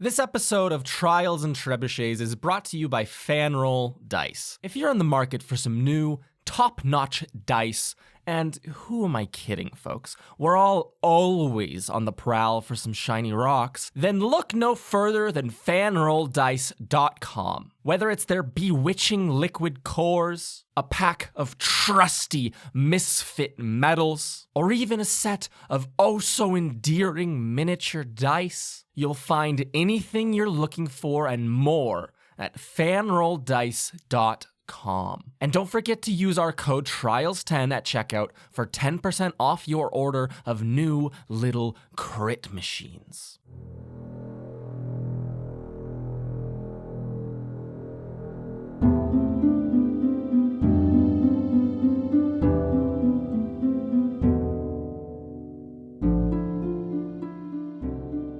This episode of Trials and Trebuchets is brought to you by Fanroll Dice. If you're in the market for some new, top-notch dice, and who am I kidding, folks? We're all always on the prowl for some shiny rocks, then look no further than fanrolldice.com. Whether it's their bewitching liquid cores, a pack of trusty misfit metals, or even a set of oh-so-endearing miniature dice, you'll find anything you're looking for and more at fanrolldice.com. And don't forget to use our code TRIALS10 at checkout for 10% off your order of new little crit machines.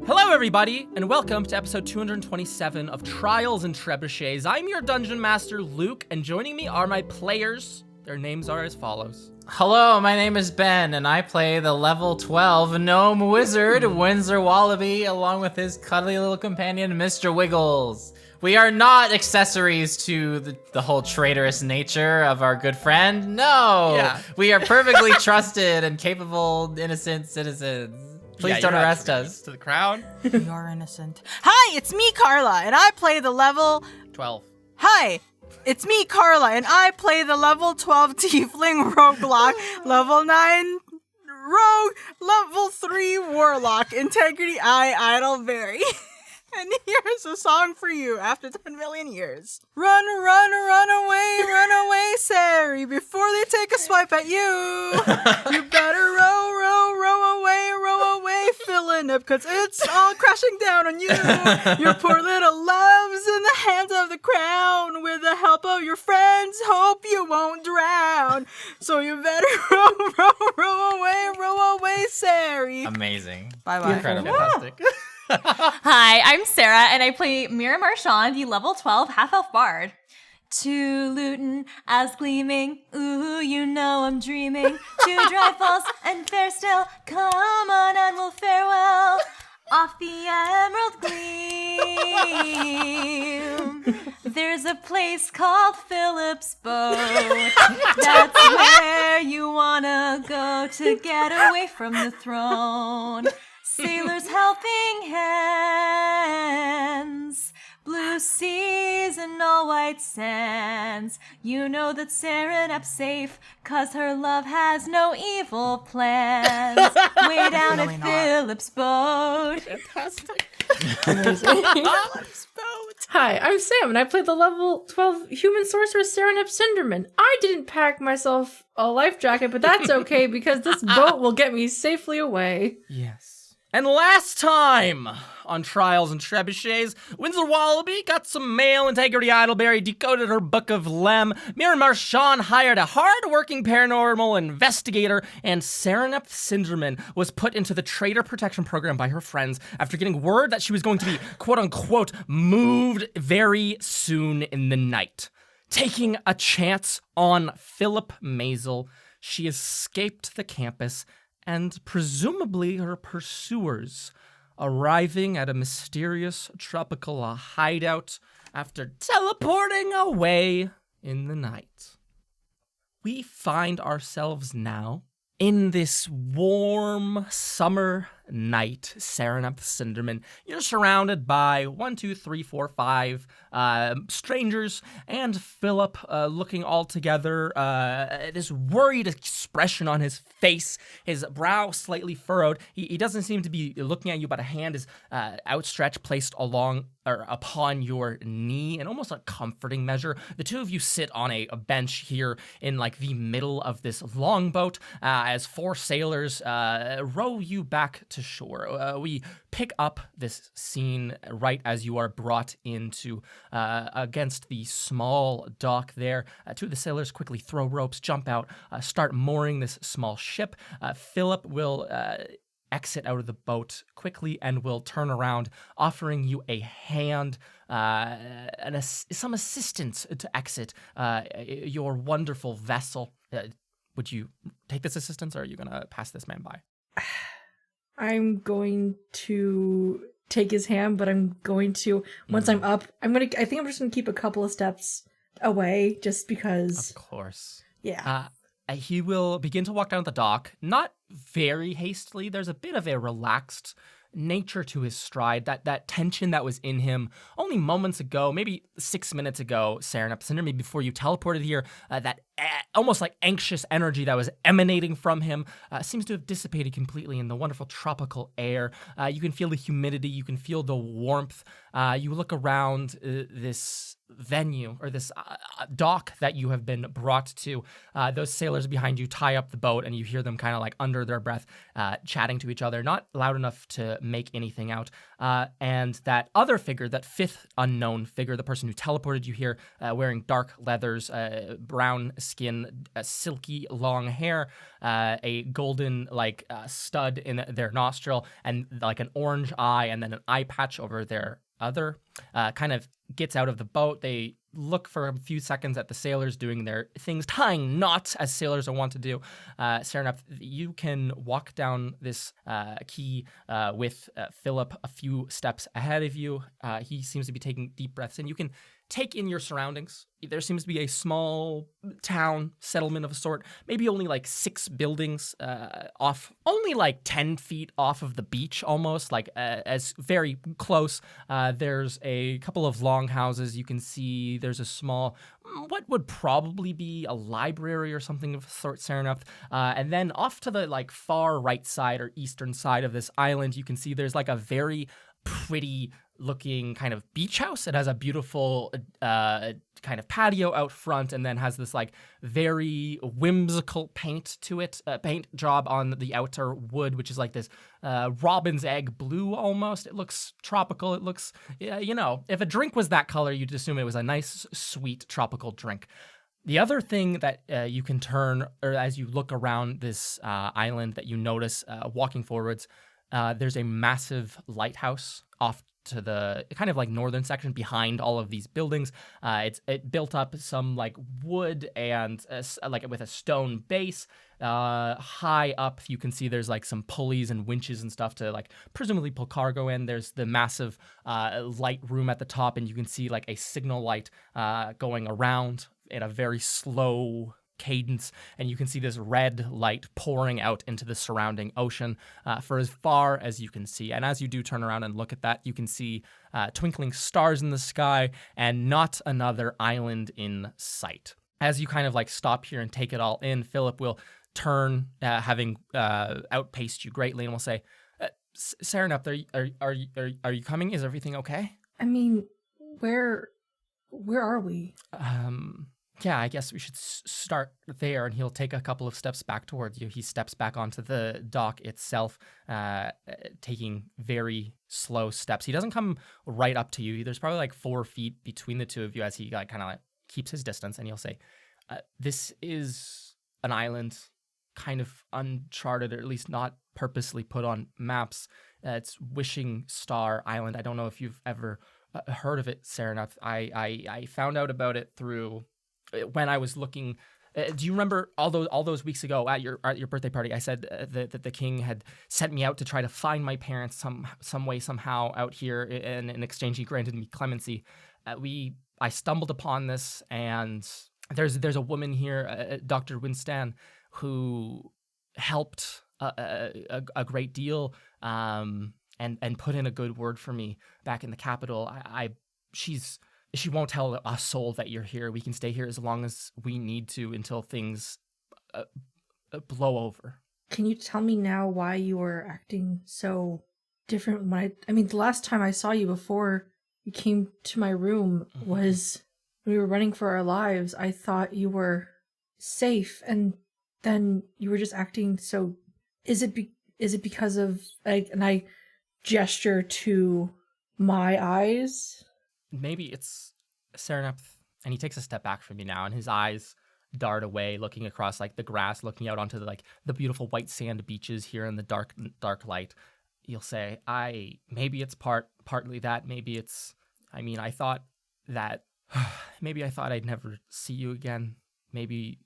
Hello, everybody, and welcome to episode 227 of Trials and Trebuchets. I'm your Dungeon Master, Luke, and joining me are my players. Their names are as follows. Hello, my name is Ben, and I play the level 12 gnome wizard, Windsor Wallaby, along with his cuddly little companion, Mr. Wiggles. We are not accessories to the whole traitorous nature of our good friend. No, We are perfectly trusted and capable, innocent citizens. Please don't arrest us. To the crowd. You are innocent. Hi, it's me, Carla, and I play the level 12. Hi, it's me, Carla, and I play the level 12 Tiefling Roguelocke, level 9 Rogue, level 3 Warlock, Integrity I, Idleberry. And here's a song for you after 10 million years. Run away, Sari, before they take a swipe at you. You better row away, filling up, cause it's all crashing down on you. Your poor little love's in the hands of the crown. With the help of your friends, hope you won't drown. So you better row away, Sari. Amazing. Bye-bye. Incredible. Fantastic. Hi, I'm Sarah, and I play Mira Marchand, the level 12 half-elf bard. To Luton as gleaming, ooh, you know I'm dreaming. To dry falls and fair still, come on and we'll farewell. Off the emerald gleam, there's a place called Philip's Boat. That's where you wanna go to get away from the throne. Sailors helping hands, blue seas and all white sands. You know that Serenap's safe, 'cause her love has no evil plans. Way down at Philip's Boat. Fantastic. Philip's Boat. Hi, I'm Sam, and I play the level 12 human sorcerer Serenap Cinderman. I didn't pack myself a life jacket, but that's okay, because this boat will get me safely away. Yes. And last time on Trials and Trebuchets, Windsor Wallaby got some mail, Integrity Idleberry decoded her Book of Lem, Mira Marchand hired a hard-working paranormal investigator, and Serenap Cinderman was put into the Traitor Protection Program by her friends after getting word that she was going to be, quote-unquote, moved very soon in the night. Taking a chance on Philip Maisel, she escaped the campus and presumably her pursuers, arriving at a mysterious tropical hideout after teleporting away in the night. We find ourselves now in this warm summer night, Serenap Cinderman. You're surrounded by 5 strangers, and Philip looking all together, this worried expression on his face, his brow slightly furrowed. He doesn't seem to be looking at you, but a hand is outstretched, placed along or upon your knee, in almost a comforting measure. The two of you sit on a bench here in like the middle of this longboat as 4 sailors row you back to shore. We pick up this scene right as you are brought into against the small dock there. 2 of the sailors quickly throw ropes, jump out, start mooring this small ship. Philip will exit out of the boat quickly and will turn around, offering you a hand and some assistance to exit your wonderful vessel. Would you take this assistance, or are you going to pass this man by? I'm going to take his hand, but I'm going to, once I'm up, I think I'm just gonna keep a couple of steps away just because. Of course. Yeah. He will begin to walk down the dock, not very hastily. There's a bit of a relaxed nature to his stride, that tension that was in him only moments ago, maybe 6 minutes ago, Serenep Cinder, maybe before you teleported here, that almost like anxious energy that was emanating from him seems to have dissipated completely in the wonderful tropical air. You can feel the humidity, you can feel the warmth. You look around this venue or this dock that you have been brought to. Those sailors behind you tie up the boat, and you hear them kind of like under their breath chatting to each other, not loud enough to make anything out. And that other figure, that fifth unknown figure, the person who teleported you here, wearing dark leathers, brown skin, silky long hair, a golden like stud in their nostril, and like an orange eye, and then an eye patch over their other, kind of gets out of the boat. They look for a few seconds at the sailors doing their things, tying knots as sailors are wont to do. Serenep, you can walk down this quay with Philip a few steps ahead of you. He seems to be taking deep breaths in. You can take in your surroundings. There seems to be a small town settlement of a sort, maybe only like 6 buildings off, only like 10 feet off of the beach almost, like as very close. There's a couple of longhouses. You can see there's a small, what would probably be a library or something of the sort, Serenep. And then off to the like far right side or eastern side of this island, you can see there's like a very pretty looking kind of beach house. It has a beautiful kind of patio out front, and then has this like very whimsical paint to it, paint job on the outer wood, which is like this robin's egg blue almost. It looks tropical. It looks, you know, if a drink was that color, you'd assume it was a nice, sweet tropical drink. The other thing that you can turn, or as you look around this island that you notice walking forwards, there's a massive lighthouse off to the kind of like northern section behind all of these buildings. It built up some like wood and like with a stone base. High up, you can see there's like some pulleys and winches and stuff to like presumably pull cargo in. There's the massive light room at the top, and you can see like a signal light going around in a very slow cadence, and you can see this red light pouring out into the surrounding ocean for as far as you can see. And as you do turn around and look at that, you can see twinkling stars in the sky and not another island in sight. As you kind of like stop here and take it all in, Philip will turn, having outpaced you greatly, and will say, Serenep, are you coming? Is everything okay? I mean, where are we? Yeah, I guess we should start there. And he'll take a couple of steps back towards you. He steps back onto the dock itself, taking very slow steps. He doesn't come right up to you. There's probably like 4 feet between the two of you as he like, kind of like keeps his distance. And he'll say, this is an island kind of uncharted, or at least not purposely put on maps. It's Wishing Star Island. I don't know if you've ever heard of it, Serenep. I found out about it through... when I was looking, do you remember all those weeks ago at your birthday party? I said that the king had sent me out to try to find my parents some way somehow out here, and in exchange he granted me clemency. I stumbled upon this, and there's a woman here, Dr. Winston, who helped a great deal, and put in a good word for me back in the capital. She won't tell a soul that you're here. We can stay here as long as we need to until things blow over. Can you tell me now why you were acting so different? I mean, the last time I saw you before you came to my room was when we were running for our lives. I thought you were safe, and then you were just acting so... Is it because of... and I gesture to my eyes... Maybe it's Serenep, and he takes a step back from you now, and his eyes dart away, looking across like the grass, looking out onto the beautiful white sand beaches here in the dark light. You'll say, maybe it's partly that. Maybe it's... I mean, I thought that maybe I thought I'd never see you again. Maybe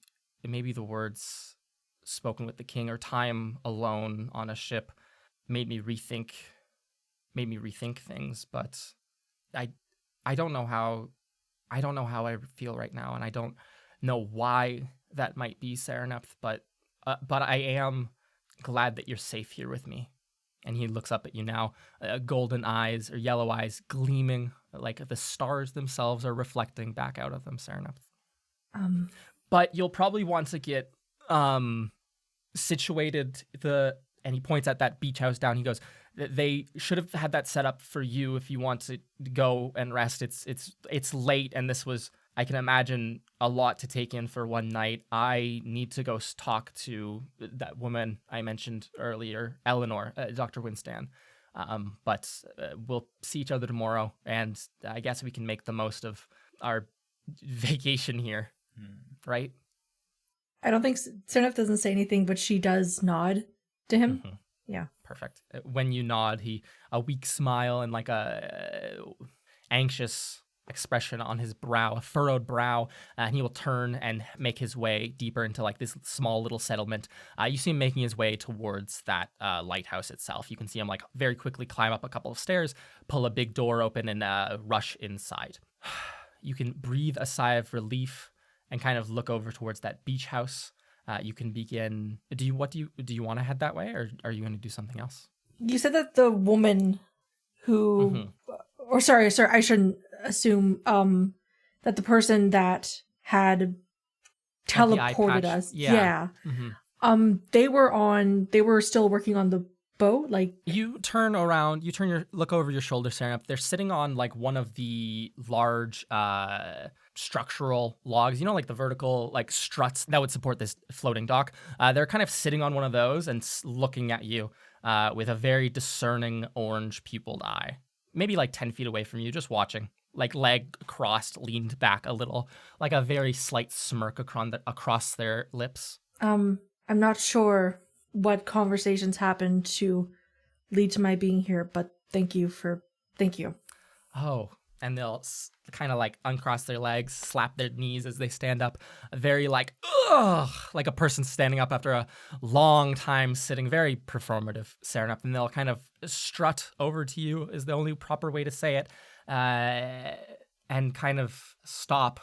the words spoken with the king, or time alone on a ship, made me rethink made me rethink things, but I don't know how I feel right now, and I don't know why that might be, Serenepth, but I am glad that you're safe here with me. And he looks up at you now, golden eyes or yellow eyes gleaming like the stars themselves are reflecting back out of them, Serenepth. But you'll probably want to get situated. And he points at that beach house down. He goes, they should have had that set up for you if you want to go and rest. It's late, and this was, I can imagine, a lot to take in for one night. I need to go talk to that woman I mentioned earlier, Eleanor, Dr. Winstan. But we'll see each other tomorrow, and I guess we can make the most of our vacation here, right? I don't think Serenepth doesn't say anything, but she does nod to him. Mhm. Yeah. Perfect. When you nod, a weak smile and like a anxious expression on his brow, a furrowed brow, and he will turn and make his way deeper into like this small little settlement. You see him making his way towards that lighthouse itself. You can see him like very quickly climb up a couple of stairs, pull a big door open, and rush inside. You can breathe a sigh of relief and kind of look over towards that beach house. You can begin. Do you want to head that way, or are you going to do something else? You said that the woman who, or sorry, I shouldn't assume that the person that had Had the eye teleported patch? us, Yeah. they were still working on the boat, like. You turn around, look over your shoulder, Serenepth. They're sitting on like one of the large structural logs, like the vertical like struts that would support this floating dock. They're kind of sitting on one of those and looking at you with a very discerning orange pupiled eye. Maybe like 10 feet away from you, just watching. Like leg crossed, leaned back a little, like a very slight smirk across their lips. I'm not sure what conversations happened to lead to my being here, but thank you. Oh, and they'll kind of like uncross their legs, slap their knees as they stand up, very like, ugh, like a person standing up after a long time sitting, very performative, Serenepth. And they'll kind of strut over to you is the only proper way to say it, and kind of stop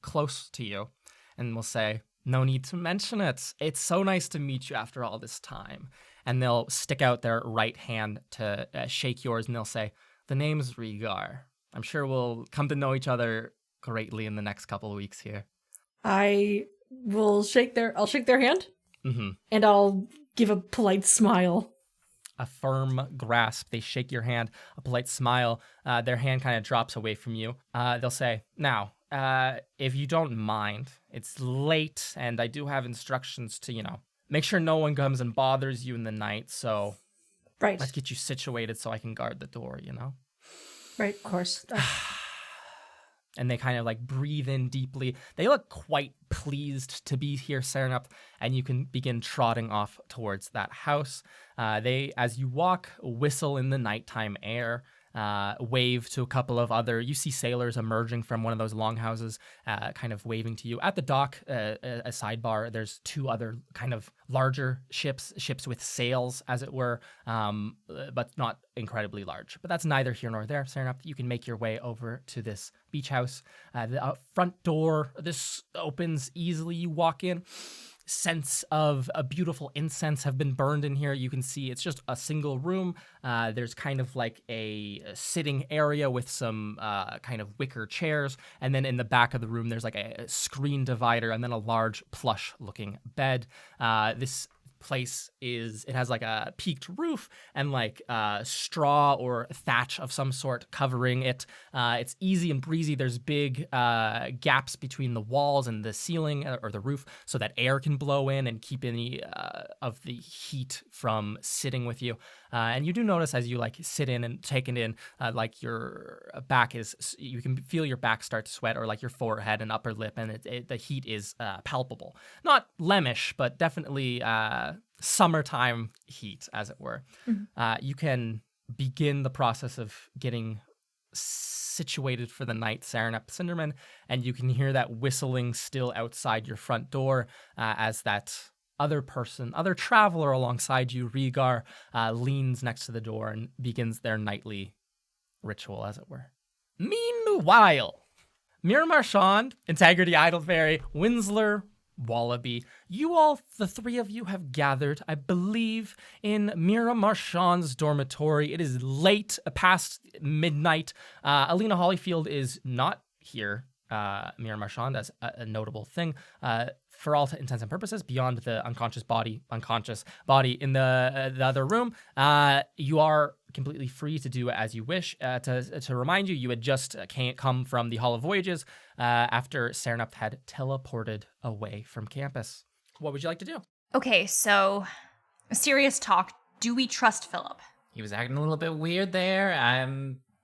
close to you. And we'll say, no need to mention it. It's so nice to meet you after all this time. And they'll stick out their right hand to shake yours, and they'll say, the name's Rhaegar. I'm sure we'll come to know each other greatly in the next couple of weeks here. I'll shake their hand, and I'll give a polite smile. A firm grasp. They shake your hand, a polite smile. Their hand kind of drops away from you. They'll say, now, if you don't mind, it's late, and I do have instructions to, make sure no one comes and bothers you in the night, so Right. let's get you situated so I can guard the door, Right, of course. And they kind of like breathe in deeply. They look quite pleased to be here, Serenepth, and you can begin trotting off towards that house. They, as you walk, whistle in the nighttime air, wave to a couple of other. You see sailors emerging from one of those longhouses, kind of waving to you. At the dock, a sidebar, there's two other kind of larger ships with sails, as it were, but not incredibly large. But that's neither here nor there, Serenepth. You can make your way over to this beach house. The front door, this opens easily. You walk in. Sense of a beautiful incense have been burned in here. You can see it's just a single room. There's kind of like a sitting area with some kind of wicker chairs. And then in the back of the room, there's like a screen divider and then a large plush looking bed. This place it has like a peaked roof and like straw or thatch of some sort covering it. It's easy and breezy. There's big gaps between the walls and the ceiling or the roof so that air can blow in and keep any of the heat from sitting with you. And you do notice as you like sit in and take it in, like your back you can feel your back start to sweat, or like your forehead and upper lip, and the heat is palpable. Not Lemish, but definitely summertime heat, as it were. You can begin the process of getting situated for the night, Serenepth Cinderman, and you can hear that whistling still outside your front door as that other traveler alongside you, Rhaegar, leans next to the door and begins their nightly ritual, as it were. Meanwhile, Mira Marchand, Integrity Idleberry, Winsler, Wallaby, you all, the three of you, have gathered, I believe, in Mira Marchand's dormitory. It is late, past midnight. Alina Hollyfield is not here. Mira Marchand, as a notable thing, for all intents and purposes, beyond the unconscious body in the other room. You are completely free to do as you wish. To remind you, you had just come from the Hall of Voyages after Serenep had teleported away from campus. What would you like to do? Okay, so serious talk. Do we trust Philip? He was acting a little bit weird there.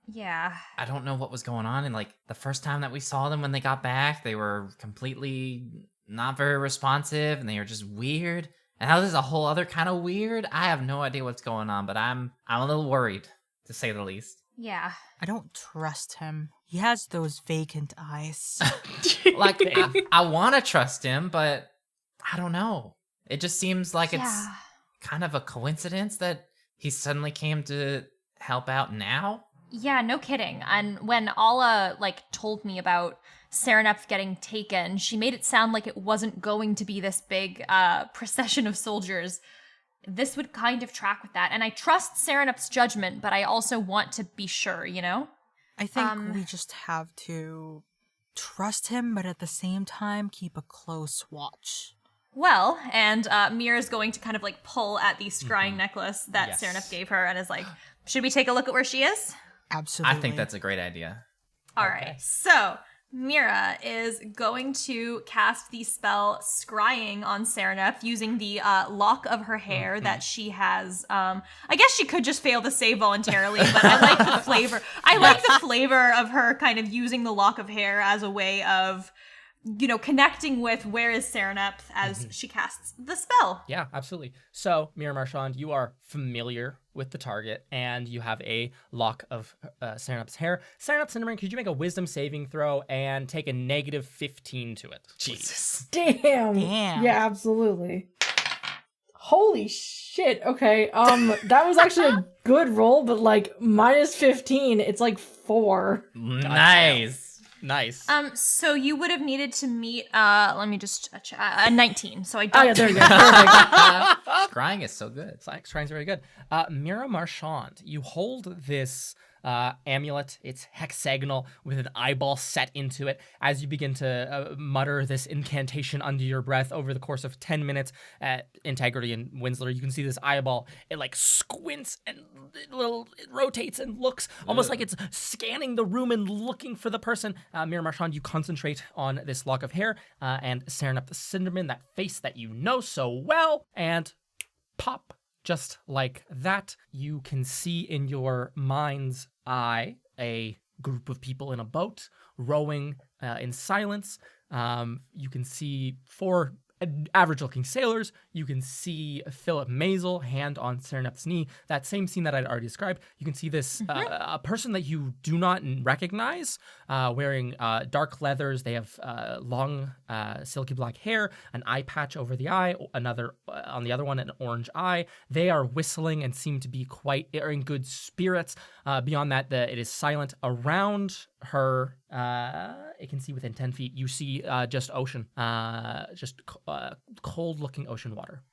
Yeah. I don't know what was going on. And like the first time that we saw them when they got back, they were completely not very responsive and they were just weird. And now there's a whole other kind of weird. I have no idea what's going on, but I'm a little worried, to say the least. Yeah. I don't trust him. He has those vacant eyes. Like, I want to trust him, but I don't know. It just seems like it's kind of a coincidence that he suddenly came to help out now. Yeah, no kidding. And when Alla, told me about Serenep getting taken, she made it sound like it wasn't going to be this big procession of soldiers. This would kind of track with that. And I trust Serenep's judgment, but I also want to be sure, you know? I think we just have to trust him, but at the same time, keep a close watch. Well, and Mira's going to kind of pull at the scrying necklace that Serenep gave her and is like, should we take a look at where she is? Absolutely. I think that's a great idea. All right. So Mira is going to cast the spell Scrying on Serenep using the lock of her hair that she has. I guess she could just fail to save voluntarily, but I like the flavor. I like the flavor of her kind of using the lock of hair as a way of, connecting with where is Serenep as she casts the spell. Yeah, absolutely. So, Mira Marchand, you are familiar with the target, and you have a lock of Serenep's hair. Serenep Cinnamon, could you make a wisdom saving throw and take a -15 to it? Jesus. Damn. Yeah, absolutely. Holy shit. Okay. That was actually a good roll, but -15, it's 4. Nice. Nice. So you would have needed to meet, let me just, a 19. So I don't. Oh, yeah, there you go. Perfect. Scrying is so good. Scrying's very good. Mira Marchand, you hold this amulet. It's hexagonal with an eyeball set into it. As you begin to mutter this incantation under your breath over the course of 10 minutes at Integrity and Winsler, you can see this eyeball. It squints and it rotates and looks almost like it's scanning the room and looking for the person. Mira Marchand, you concentrate on this lock of hair and Serenep the Cinderman, that face that you know so well, and pop. Just like that, you can see in your mind's eye a group of people in a boat rowing in silence. You can see 4 average-looking sailors. You can see Philip Maisel, hand on Serenep's knee. That same scene that I'd already described. You can see this a person that you do not recognize, wearing dark leathers. They have long, silky black hair, an eye patch over the eye, another on the other one, an orange eye. They are whistling and seem to be are in good spirits. Beyond that, it is silent. Around her, it can see within 10 feet, you see just ocean, just cold-looking ocean water.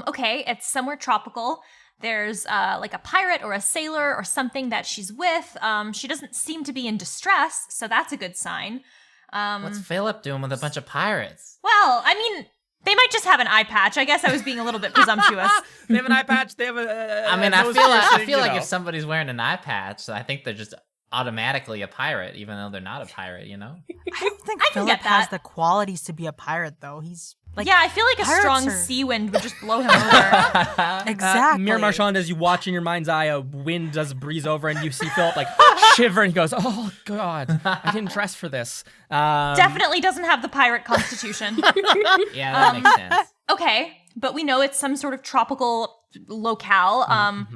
Okay, it's somewhere tropical. There's a pirate or a sailor or something that she's with. She doesn't seem to be in distress, so that's a good sign. What's Philip doing with a bunch of pirates? Well, I mean, they might just have an eye patch. I guess I was being a little bit presumptuous. They have an eye patch. They have a. I feel like if somebody's wearing an eye patch, I think they're just automatically a pirate, even though they're not a pirate, I don't think Philip get has that. the qualities to be a pirate, though. He's I feel like a strong sea wind would just blow him over. Exactly. Mira Marchand, as you watch in your mind's eye, a wind does breeze over, and you see Philip shiver, and he goes, "Oh God, I didn't dress for this." Definitely doesn't have the pirate constitution. Yeah, that makes sense. Okay, but we know it's some sort of tropical locale.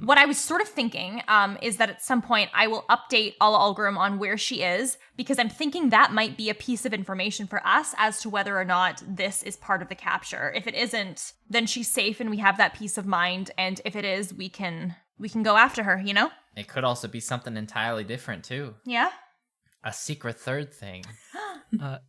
What I was sort of thinking is that at some point I will update Ala Algrim on where she is, because I'm thinking that might be a piece of information for us as to whether or not this is part of the capture. If it isn't, then she's safe and we have that peace of mind. And if it is, we can go after her, you know? It could also be something entirely different, too. Yeah? A secret third thing.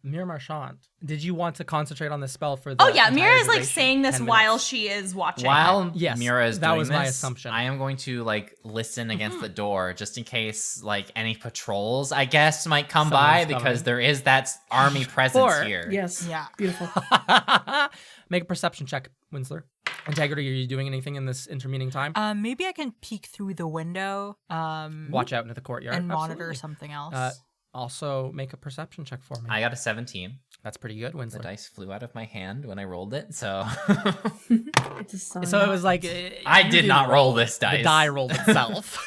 Mira Marchand, did you want to concentrate on this spell for the Oh yeah, entire Mira is like duration? saying this 10 while minutes. she is watching. While Yes, Mira is that doing was my this, assumption. I am going to like listen against the door just in case like any patrols, I guess, might come by Someone's because coming. there is that army presence Or- here. Yes. Yeah. Beautiful. Make a perception check, Winsler. Integrity, are you doing anything in this intervening time? Maybe I can peek through the window. Watch out into the courtyard. and monitor Absolutely. something else. Also, make a perception check for me. I got a 17. That's pretty good, The Winsler. dice flew out of my hand when I rolled it, so It's a sign. So it was like I you did didn't not roll this dice. The die rolled itself.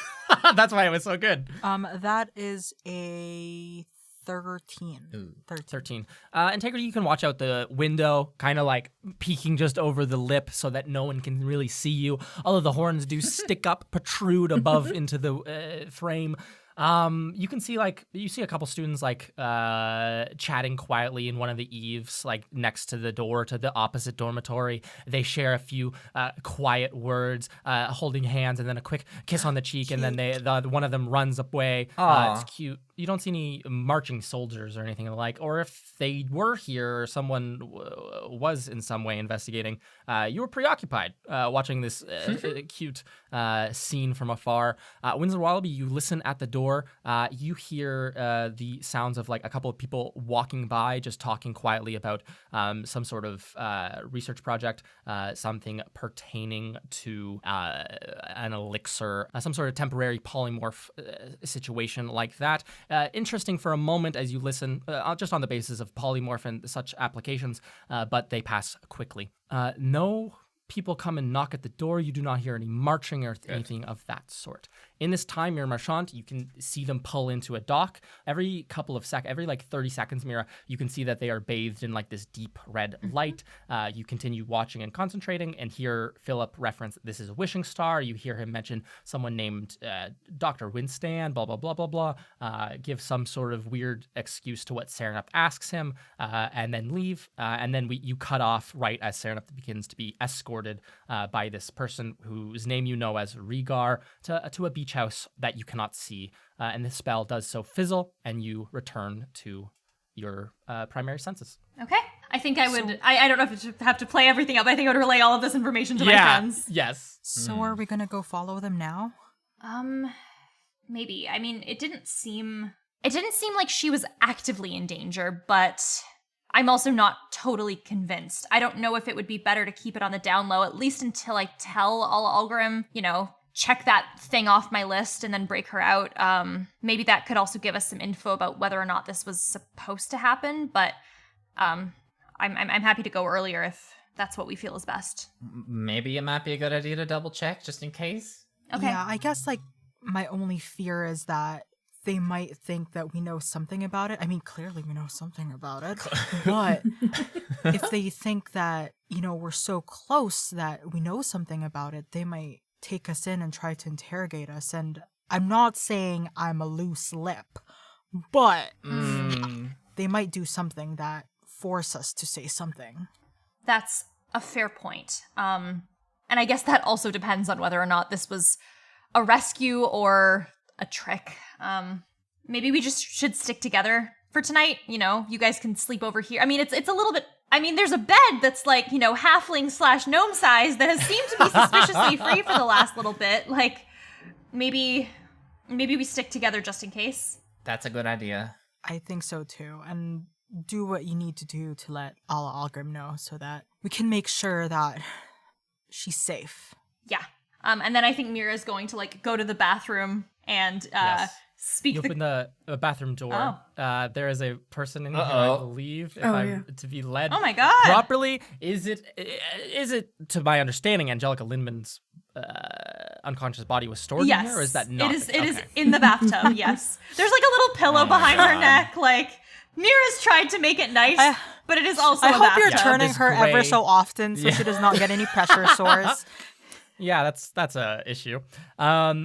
That's why it was so good. That is a 13. Ooh. 13. Integrity, you can watch out the window, kind of like peeking just over the lip so that no one can really see you. Although the horns do stick up, protrude above into the frame. You can see you see a couple students chatting quietly in one of the eaves, like next to the door to the opposite dormitory. They share a few quiet words, holding hands, and then a quick kiss on the cheek, and then one of them runs away. Aw. It's cute. You don't see any marching soldiers or anything like, or if they were here or someone was in some way investigating, you were preoccupied watching this cute scene from afar. Windsor Wallaby, you listen at the door. You hear the sounds of like a couple of people walking by, just talking quietly about some sort of research project, something pertaining to an elixir, some sort of temporary polymorph situation like that. Interesting for a moment as you listen, just on the basis of polymorph and such applications, but they pass quickly. No people come and knock at the door. You do not hear any marching or anything of that sort. In this time, Mira Marchand, you can see them pull into a dock. Every 30 seconds, Mira, you can see that they are bathed in like this deep red light. You continue watching and concentrating and hear Philip reference, this is a wishing star. You hear him mention someone named Dr. Winstan, blah, blah, blah, blah, blah. Give some sort of weird excuse to what Serenep asks him, and then leave. And then you cut off right as Serenep begins to be escorted by this person whose name you know as Rhaegar to a beach house that you cannot see, and the spell does so fizzle, and you return to your primary senses. Okay. I think I would. I don't know if I have to play everything up. I think I would relay all of this information to my friends. Yes. So are we gonna go follow them now? Maybe. I mean, it didn't seem like she was actively in danger, but I'm also not totally convinced. I don't know if it would be better to keep it on the down low, at least until I tell Ala Algrim, check that thing off my list and then break her out. Maybe that could also give us some info about whether or not this was supposed to happen, but I'm happy to go earlier if that's what we feel is best. Maybe it might be a good idea to double check just in case. Okay. Yeah, I guess my only fear is that they might think that we know something about it. I mean, clearly we know something about it. But if they think that, we're so close that we know something about it, they might take us in and try to interrogate us. And I'm not saying I'm a loose lip, but they might do something that force us to say something. That's a fair point. And I guess that also depends on whether or not this was a rescue or a trick. Maybe we just should stick together for tonight. You guys can sleep over here. I mean, it's a little bit. I mean, there's a bed that's like, halfling/gnome size that has seemed to be suspiciously free for the last little bit. Like, maybe we stick together just in case. That's a good idea. I think so too. And do what you need to do to let Ala Algrim know so that we can make sure that she's safe. Yeah. And then I think Mira's going to go to the bathroom and Yes. speak. You open the bathroom door. Oh. There is a person in here, I Uh-oh. believe, if Oh, I'm yeah. to be led Oh my God. properly. Is it, to my understanding, Angelica Lindman's unconscious body was stored Yes. in here, or is that not? It is in the bathtub. Yes. There's a little pillow behind her neck. Mira's tried to make it nice, but it is also I a hope you're bathtub. turning This her ever gray- so often so she does not get any pressure sores. Yeah, that's a issue.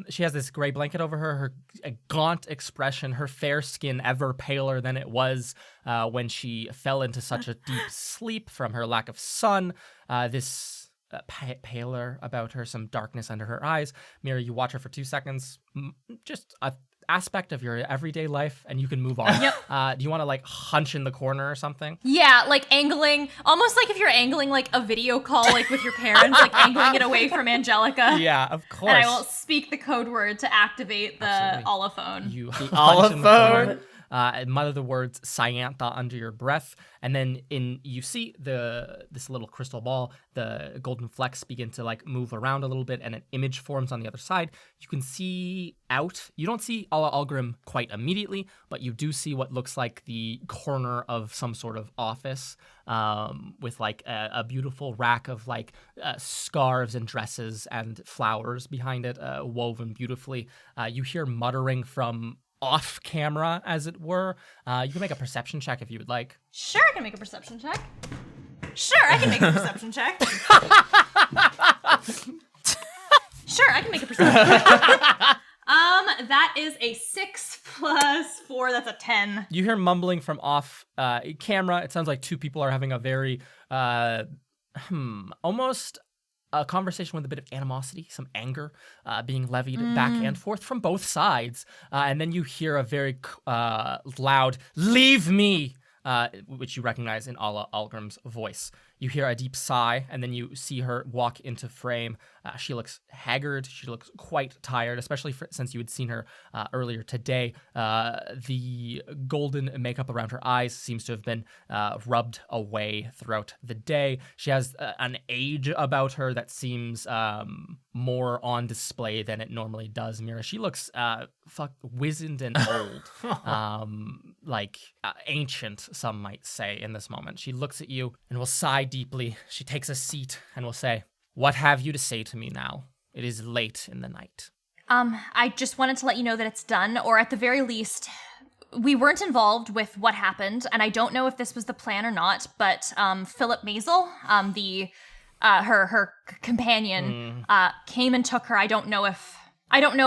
She has this gray blanket over her a gaunt expression, her fair skin ever paler than it was when she fell into such a deep sleep from her lack of sun. This paler about her, some darkness under her eyes. Mira, you watch her for 2 seconds, just a aspect of your everyday life, and you can move on. Yep. Do you want to like hunch in the corner or something? Yeah, like angling, almost like if you're angling like a video call, like with your parents, like angling it away from Angelica. Yeah, of course. And I will speak the code word to activate the allophone. You Allophone. mutter the words Cyantha under your breath, and then you see this little crystal ball, the golden flecks begin to like move around a little bit, and an image forms on the other side. You can see out. You don't see Alla Algrim quite immediately, but you do see what looks like the corner of some sort of office, with like a beautiful rack of like scarves and dresses and flowers behind it, woven beautifully. You hear muttering from off camera, as it were. You can make a perception check if you would like. Sure, I can make a perception check. Sure, I can make a perception check. Sure, I can make a perception check. That is a 6 plus 4, that's a 10. You hear mumbling from off camera. It sounds like two people are having a very almost a conversation with a bit of animosity, some anger being levied back and forth from both sides. And then you hear a very loud, "Leave me!" Which you recognize in Alla Algrim's voice. You hear a deep sigh, and then you see her walk into frame. She looks haggard. She looks quite tired, especially since you had seen her earlier today. The golden makeup around her eyes seems to have been rubbed away throughout the day. She has an age about her that seems more on display than it normally does, Mira. She looks wizened and old, ancient, some might say, in this moment. She looks at you and will sigh deeply. She takes a seat and will say, "What have you to say to me now? It is late in the night." I just wanted to let you know that it's done, or at the very least, we weren't involved with what happened, and I don't know if this was the plan or not, but Philip Maisel, her companion, came and took her. I don't know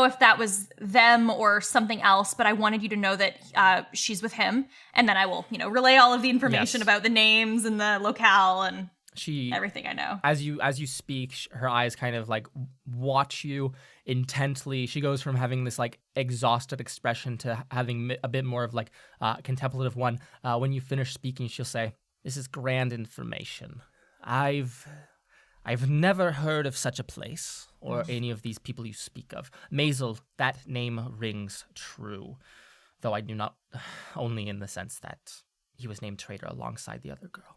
if that was them or something else, but I wanted you to know that she's with him, and then I will, relay all of the information about the names and the locale and everything I know. As you speak, her eyes kind of like watch you intently. She goes from having this like exhausted expression to having a bit more of like contemplative one. When you finish speaking, she'll say, "This is grand information. I've never heard of such a place or any of these people you speak of. Maisel, that name rings true, though I do not, only in the sense that he was named traitor alongside the other girl."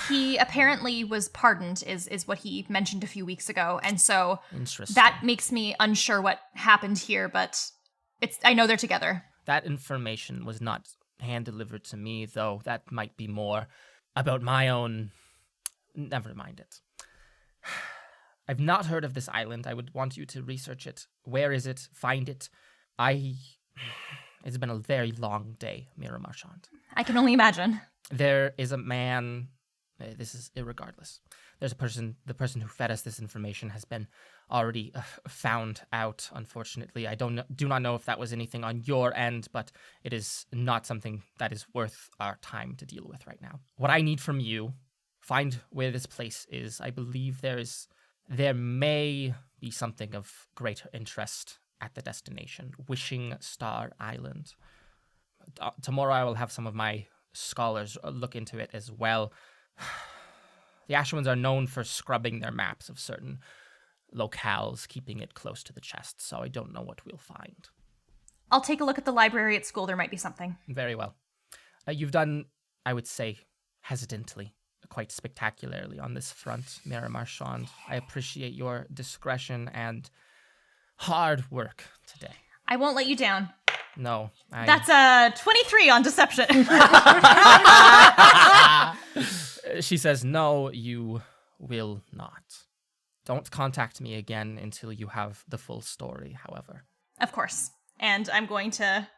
He apparently was pardoned, is what he mentioned a few weeks ago, and so Interesting. that makes me unsure what happened here, but I know they're together. That information was not hand-delivered to me, though. That might be more about my own... Never mind it. I've not heard of this island. I would want you to research it. Where is it? Find it. It's been a very long day, Mira Marchand. I can only imagine. There is a man... This is irregardless. There's the person who fed us this information has been already found out, unfortunately. I do not know if that was anything on your end, but it is not something that is worth our time to deal with right now. What I need from you, find where this place is. I believe there may be something of greater interest at the destination, Wishing Star Island. Tomorrow I will have some of my scholars look into it as well. The Ashwins are known for scrubbing their maps of certain locales, keeping it close to the chest, so I don't know what we'll find. I'll take a look at the library at school. There might be something. Very well. You've done, I would say, hesitantly, quite spectacularly on this front, Mira Marchand. I appreciate your discretion and hard work today. I won't let you down. No. That's a 23 on deception. She says, "No, you will not. Don't contact me again until you have the full story, however." Of course. And I'm going to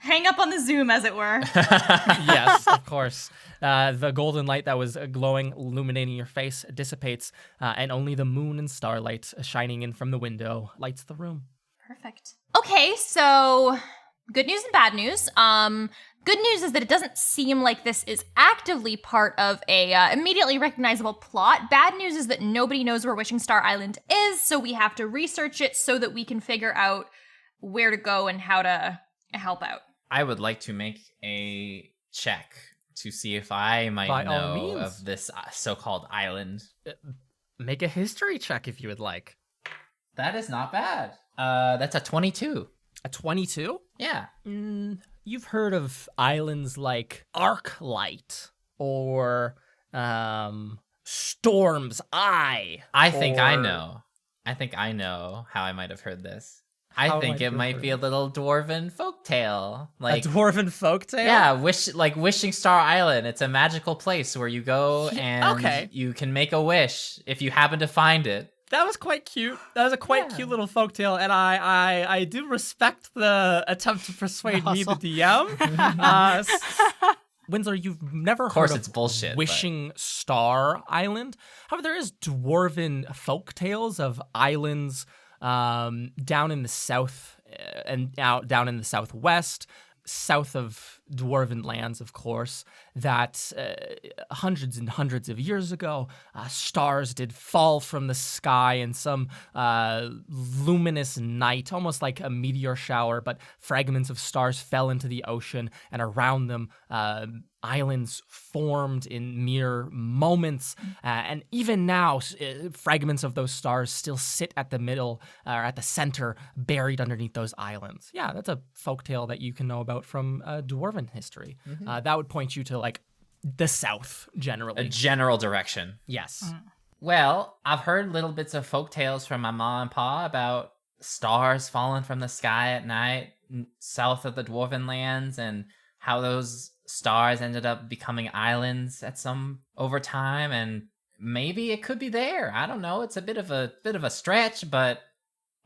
hang up on the Zoom, as it were. Yes, of course. The golden light that was glowing, illuminating your face, dissipates, and only the moon and starlight shining in from the window lights the room. Perfect. Okay, so good news and bad news. Good news is that it doesn't seem like this is actively part of a immediately recognizable plot. Bad news is that nobody knows where Wishing Star Island is, so we have to research it so that we can figure out where to go and how to help out. I would like to make a check to see if I might By all know means. of this so-called island. Make a history check if you would like. That is not bad. That's a 22. A 22? Yeah. You've heard of islands like Arclight or Storm's Eye. I think I or- know. I think I know how I might have heard this. How I think might it you have might heard be a little dwarven folktale. A dwarven folktale? Yeah, Wishing Star Island. It's a magical place where you go and okay. you can make a wish if you happen to find it. That was quite cute. That was a quite cute little folktale, and I do respect the attempt to persuade me, the DM. Windsor, you've never Of course, heard it's bullshit. but- Wishing Star Island. However, there is dwarven folktales of islands down in the south and out down in the southwest, south of dwarven lands, of course, that hundreds and hundreds of years ago, stars did fall from the sky in some luminous night, almost like a meteor shower, but fragments of stars fell into the ocean, and around them, islands formed in mere moments. And even now, fragments of those stars still sit at the middle, or at the center, buried underneath those islands. Yeah, that's a folktale that you can know about from dwarven history. That would point you to, like, the south, A generally. general direction. Yes. Well, I've heard little bits of folk tales from my mom and pa about stars falling from the sky at night south of the Dwarven lands, and how those stars ended up becoming islands at some over time, and maybe it could be there. I don't know. It's a bit of a stretch, but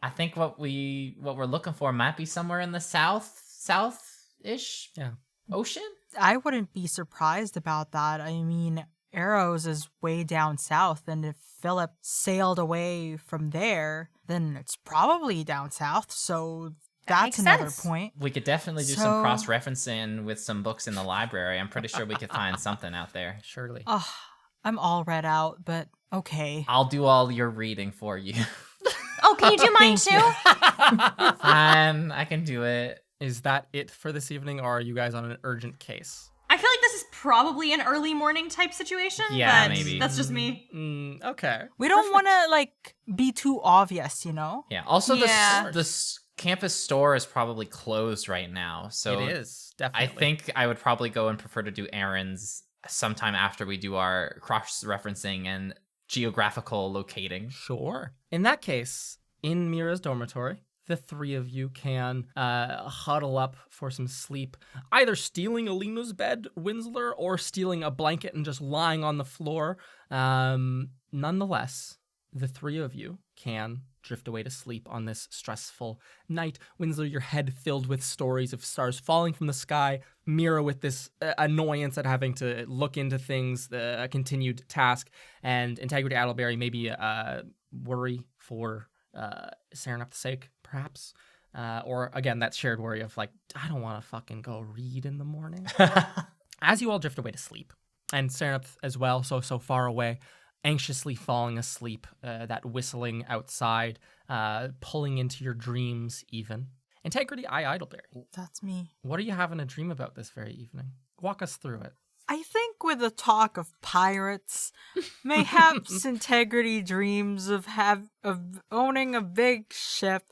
I think what we're looking for might be somewhere in the south-ish ocean. I wouldn't be surprised about that. I mean, Arrows is way down south, and if Philip sailed away from there, then it's probably down south, so that's makes another sense. point. We could definitely do So- some cross-referencing with some books in the library. I'm pretty sure we could find something out there. Surely. Ugh, I'm all read out, but okay. I'll do all your reading for you. Oh, can you do mine Thank too? Fine, I can do it. Is that it for this evening, or are you guys on an urgent case? I feel like this is probably an early morning type situation. Yeah, but maybe. That's just me. Okay. We don't want to, like, be too obvious, you know? Yeah. Also, Yeah. the campus store is probably closed right now, so It is, I definitely. think I would probably go and prefer to do errands sometime after we do our cross-referencing and geographical locating. Sure. In that case, in Mira's dormitory, the three of you can huddle up for some sleep, either stealing Alina's bed, Winsler, or stealing a blanket and just lying on the floor. Nonetheless, the three of you can drift away to sleep on this stressful night. Winsler, your head filled with stories of stars falling from the sky. Mira with this annoyance at having to look into things, a continued task. And Integrity Adelberry, maybe worry for Serenup's sake, perhaps. Or, again, that shared worry of, like, I don't want to fucking go read in the morning. As you all drift away to sleep, and Serenup as well, so far away, anxiously falling asleep, that whistling outside, pulling into your dreams even. Integrity Idleberry, That's me. what are you having a dream about this very evening? Walk us through it. I think with the talk of pirates, mayhaps Integrity dreams of owning a big ship,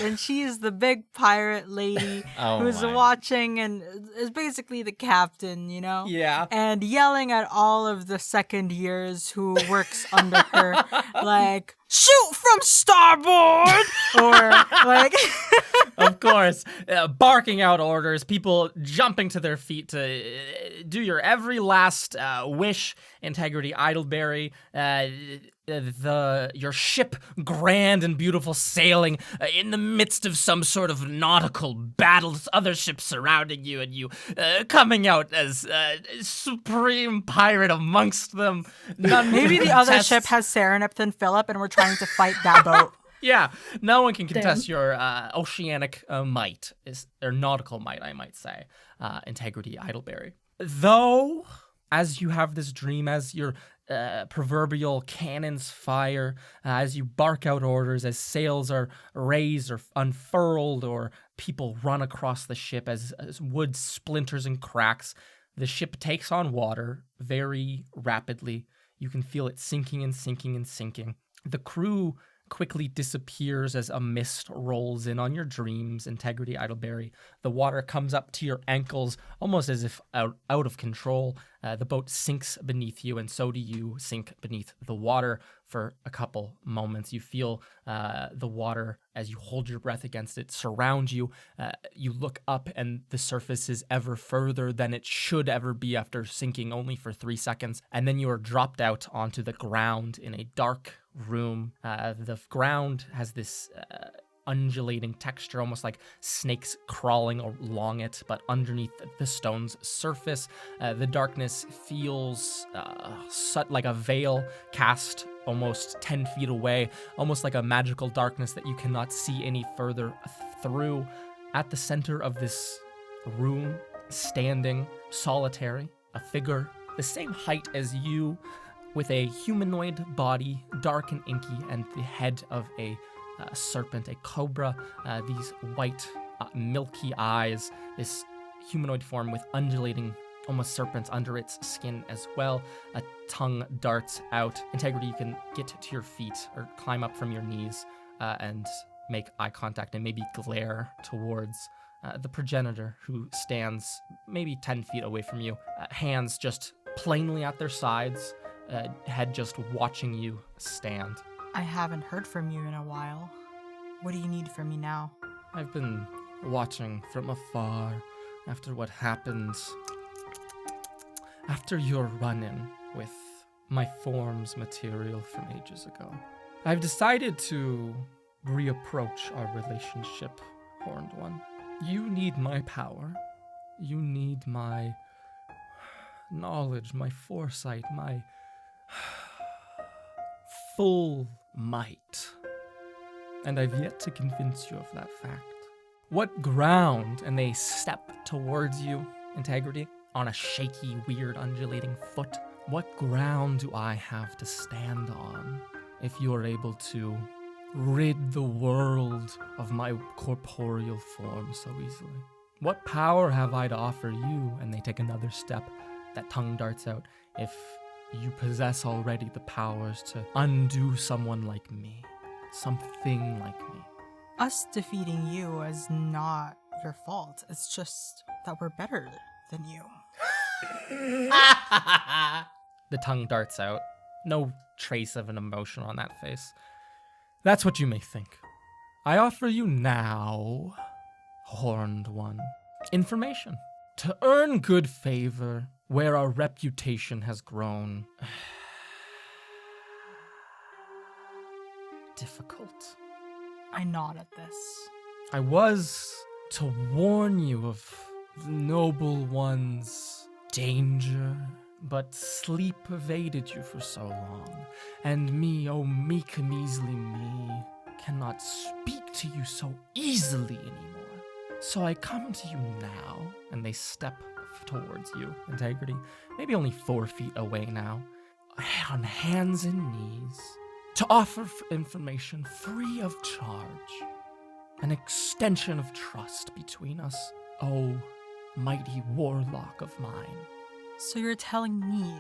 and she is the big pirate lady Oh who's my. watching and is basically the captain, you know? Yeah. And yelling at all of the second years who works under her, like, shoot from starboard! Or, like... Of course, barking out orders, people jumping to their feet to do your every last last wish, Integrity Idleberry. Your ship, grand and beautiful, sailing in the midst of some sort of nautical battle, other ships surrounding you, and you coming out as supreme pirate amongst them. None Maybe can the other contest- ship has Serenip and Philip, and we're trying to fight that boat. Yeah, no one can contest your oceanic might, or nautical might, I might say, Integrity Idleberry. Though, as you have this dream, as your proverbial cannons fire, as you bark out orders, as sails are raised or unfurled, or people run across the ship, as wood splinters and cracks, the ship takes on water very rapidly. You can feel it sinking and sinking and sinking. The crew quickly disappears as a mist rolls in on your dreams, Integrity Idleberry. The water comes up to your ankles, almost as if out of control. The boat sinks beneath you, and so do you sink beneath the water for a couple moments. You feel the water, as you hold your breath against it, surround you. You look up, and the surface is ever further than it should ever be after sinking only for 3 seconds. And then you are dropped out onto the ground in a dark room. The ground has this undulating texture, almost like snakes crawling along it, but underneath the stone's surface, the darkness feels like a veil cast almost 10 feet away, almost like a magical darkness that you cannot see any further through. At the center of this room, standing solitary, a figure the same height as you, with a humanoid body, dark and inky, and the head of a serpent, a cobra, these white, milky eyes, this humanoid form with undulating, almost serpents under its skin as well. A tongue darts out. Integrity, you can get to your feet or climb up from your knees and make eye contact and maybe glare towards the progenitor, who stands maybe 10 feet away from you, hands just plainly at their sides, head just watching you stand. I haven't heard from you in a while. What do you need from me now? I've been watching from afar after what happened, after your run-in with my forms material from ages ago. I've decided to reapproach our relationship, Horned One. You need my power. You need my knowledge, my foresight, my full might. And I've yet to convince you of that fact. What ground, and they step towards you, Integrity, on a shaky, weird, undulating foot. What ground do I have to stand on if you are able to rid the world of my corporeal form so easily? What power have I to offer you? And they take another step. That tongue darts out. If you possess already the powers to undo someone like me, something like me. Us defeating you is not your fault. It's just that we're better than you. The tongue darts out. No trace of an emotion on that face. That's what you may think. I offer you now, Horned One, information. To earn good favor where our reputation has grown difficult. I nod at this. I was to warn you of the Noble One's danger, but sleep evaded you for so long, and me, oh meek measly me, cannot speak to you so easily anymore. So I come to you now, and they step towards you, Integrity, maybe only 4 feet away now, on hands and knees, to offer information free of charge, an extension of trust between us, oh mighty warlock of mine. So you're telling me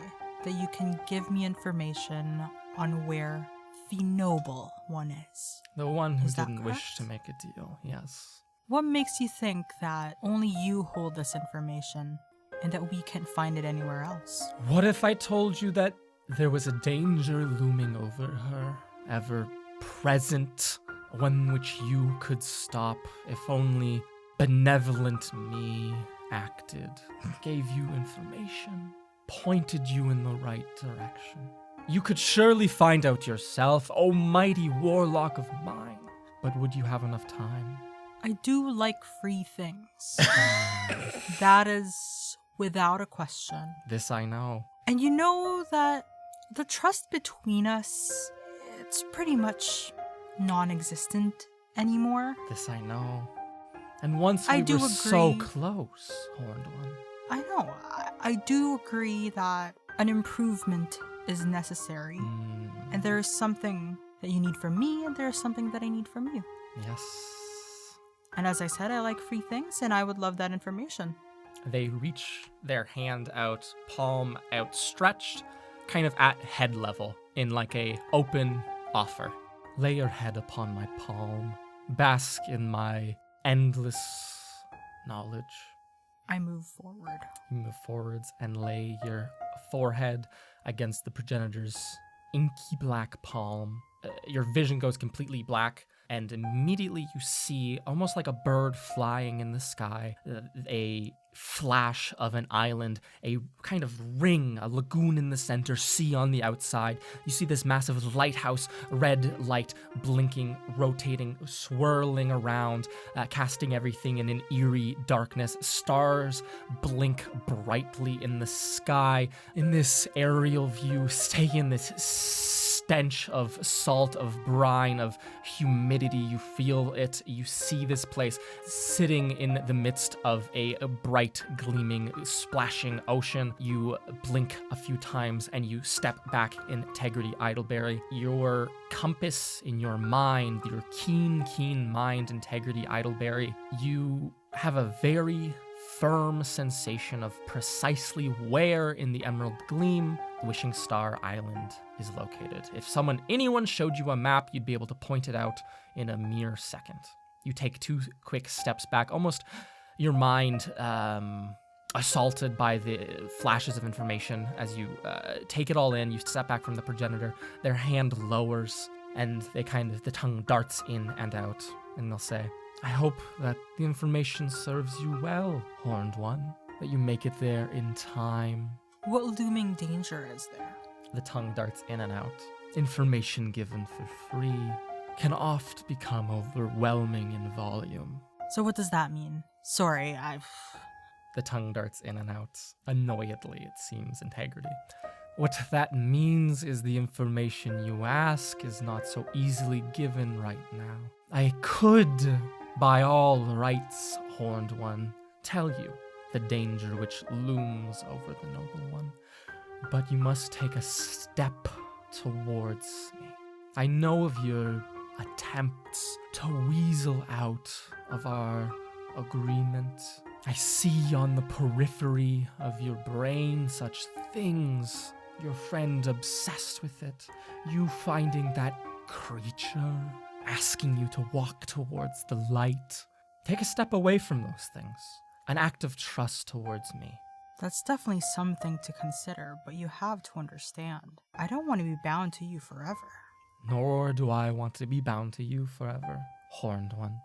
that you can give me information on where the Noble One is? The one who Is that didn't wish correct? to make a deal, yes. What makes you think that only you hold this information and that we can't find it anywhere else? What if I told you that there was a danger looming over her, ever present, one which you could stop if only benevolent me acted, gave you information? pointed you in the right direction. You could surely find out yourself, O mighty warlock of mine. But would you have enough time? I do like free things. That is without a question. This I know. And you know that the trust between us, it's pretty much non-existent anymore. This I know. And once I we do were so agree. close, Horned One. I know. I do agree that an improvement is necessary. And there is something that you need from me, and there is something that I need from you. Yes. And as I said, I like free things, and I would love that information. They reach their hand out, palm outstretched, kind of at head level, in like a open offer. Lay your head upon my palm. Bask in my endless knowledge. I move forward. You move forwards and lay your forehead against the progenitor's inky black palm. Your vision goes completely black, and immediately you see, almost like a bird flying in the sky, a flash of an island, a kind of ring, a lagoon in the center, sea on the outside. You see this massive lighthouse, red light blinking, rotating, swirling around, casting everything in an eerie darkness. Stars blink brightly in the sky. In this aerial view, stay in this stench of salt, of brine, of humidity. You feel it. You see this place sitting in the midst of a bright, gleaming, splashing ocean. You blink a few times and you step back in Integrity Idleberry. Your compass in your mind, your keen mind, Integrity Idleberry, you have a very firm sensation of precisely where in the Emerald Gleam Wishing Star Island is located. If anyone showed you a map, you'd be able to point it out in a mere second. You take 2 quick steps back, almost your mind assaulted by the flashes of information. As you take it all in, you step back from the progenitor, their hand lowers, and the tongue darts in and out, and they'll say, I hope that the information serves you well, Horned One, that you make it there in time. What looming danger is there? The tongue darts in and out. Information given for free can oft become overwhelming in volume. So what does that mean? Sorry, The tongue darts in and out. Annoyedly, it seems, Integrity. What that means is the information you ask is not so easily given right now. I could, by all rights, Horned One, tell you the danger which looms over the Noble One, but you must take a step towards me. I know of your attempts to weasel out of our agreement. I see on the periphery of your brain such things. Your friend obsessed with it. You finding that creature, asking you to walk towards the light. Take a step away from those things. An act of trust towards me. That's definitely something to consider, but you have to understand. I don't want to be bound to you forever. Nor do I want to be bound to you forever, Horned One.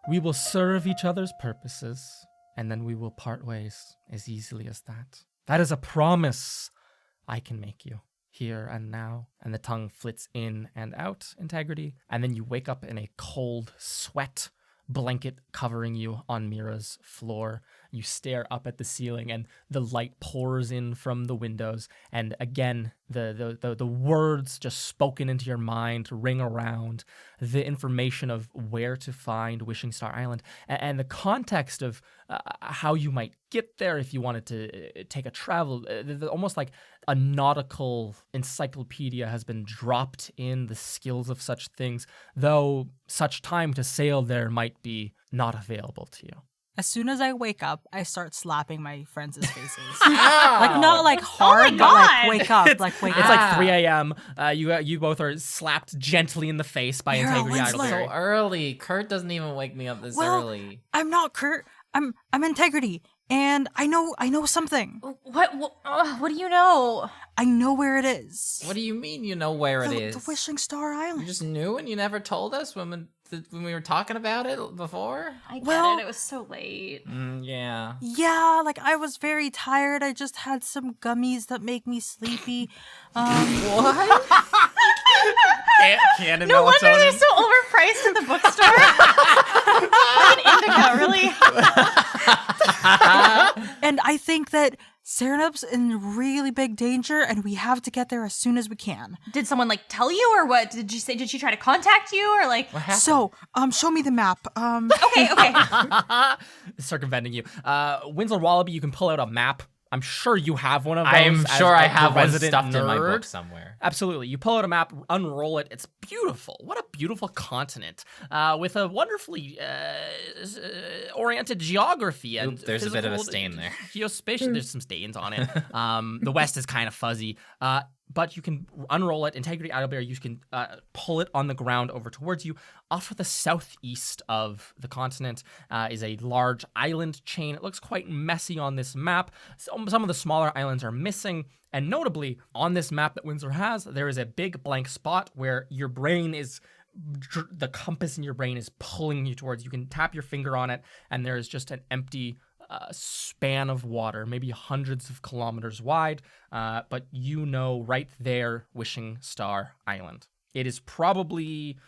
We will serve each other's purposes, and then we will part ways as easily as that. That is a promise I can make you, here and now. And the tongue flits in and out, Integrity, and then you wake up in a cold sweat blanket covering you on Mira's floor. You stare up at the ceiling and the light pours in from the windows, and again the words just spoken into your mind ring around, the information of where to find Wishing Star Island and the context of how you might get there if you wanted to take a travel. Almost like a nautical encyclopedia has been dropped in the skills of such things, though such time to sail there might be not available to you. As soon as I wake up, I start slapping my friends' faces. Like, not like hard, but like wake up. Wake It's up. like 3 a.m. You both are slapped gently in the face by Mira, Integrity Winslow. Idleberry. So early. Kurt doesn't even wake me up this Well, early. I'm not Kurt. I'm Integrity, and I know something. What do you know? I know where it is. What do you mean you know where it is? The Wishing Star Island. You just knew and you never told us when when we were talking about it before? I get Well- it. It was so late. Yeah. Yeah, like I was very tired. I just had some gummies that make me sleepy. What? Canon No wonder they're melatonin. so overpriced in the bookstore. Indica, really? And I think that Serenup's in really big danger, and we have to get there as soon as we can. Did someone like tell you, or what? Did she try to contact you, or like? What happened? So, show me the map. Okay. Circumventing you. Winslow Wallaby, you can pull out a map. I'm sure you have one of those. I'm as sure I the have one resident stuffed in my book nerd. somewhere. Absolutely. You pull out a map, unroll it. It's beautiful. What a beautiful continent with a wonderfully oriented geography. And Oop, there's a bit of a physical stain there. Geospatial, there's some stains on it. The west is kind of fuzzy. But you can unroll it. Integrity Idlebear, you can pull it on the ground over towards you. Off to the southeast of the continent is a large island chain. It looks quite messy on this map. Some of the smaller islands are missing. And notably, on this map that Windsor has, there is a big blank spot where your brain is, the compass in your brain is pulling you towards. You can tap your finger on it, and there is just an empty span of water, maybe hundreds of kilometers wide, but you know right there, Wishing Star Island. It is probably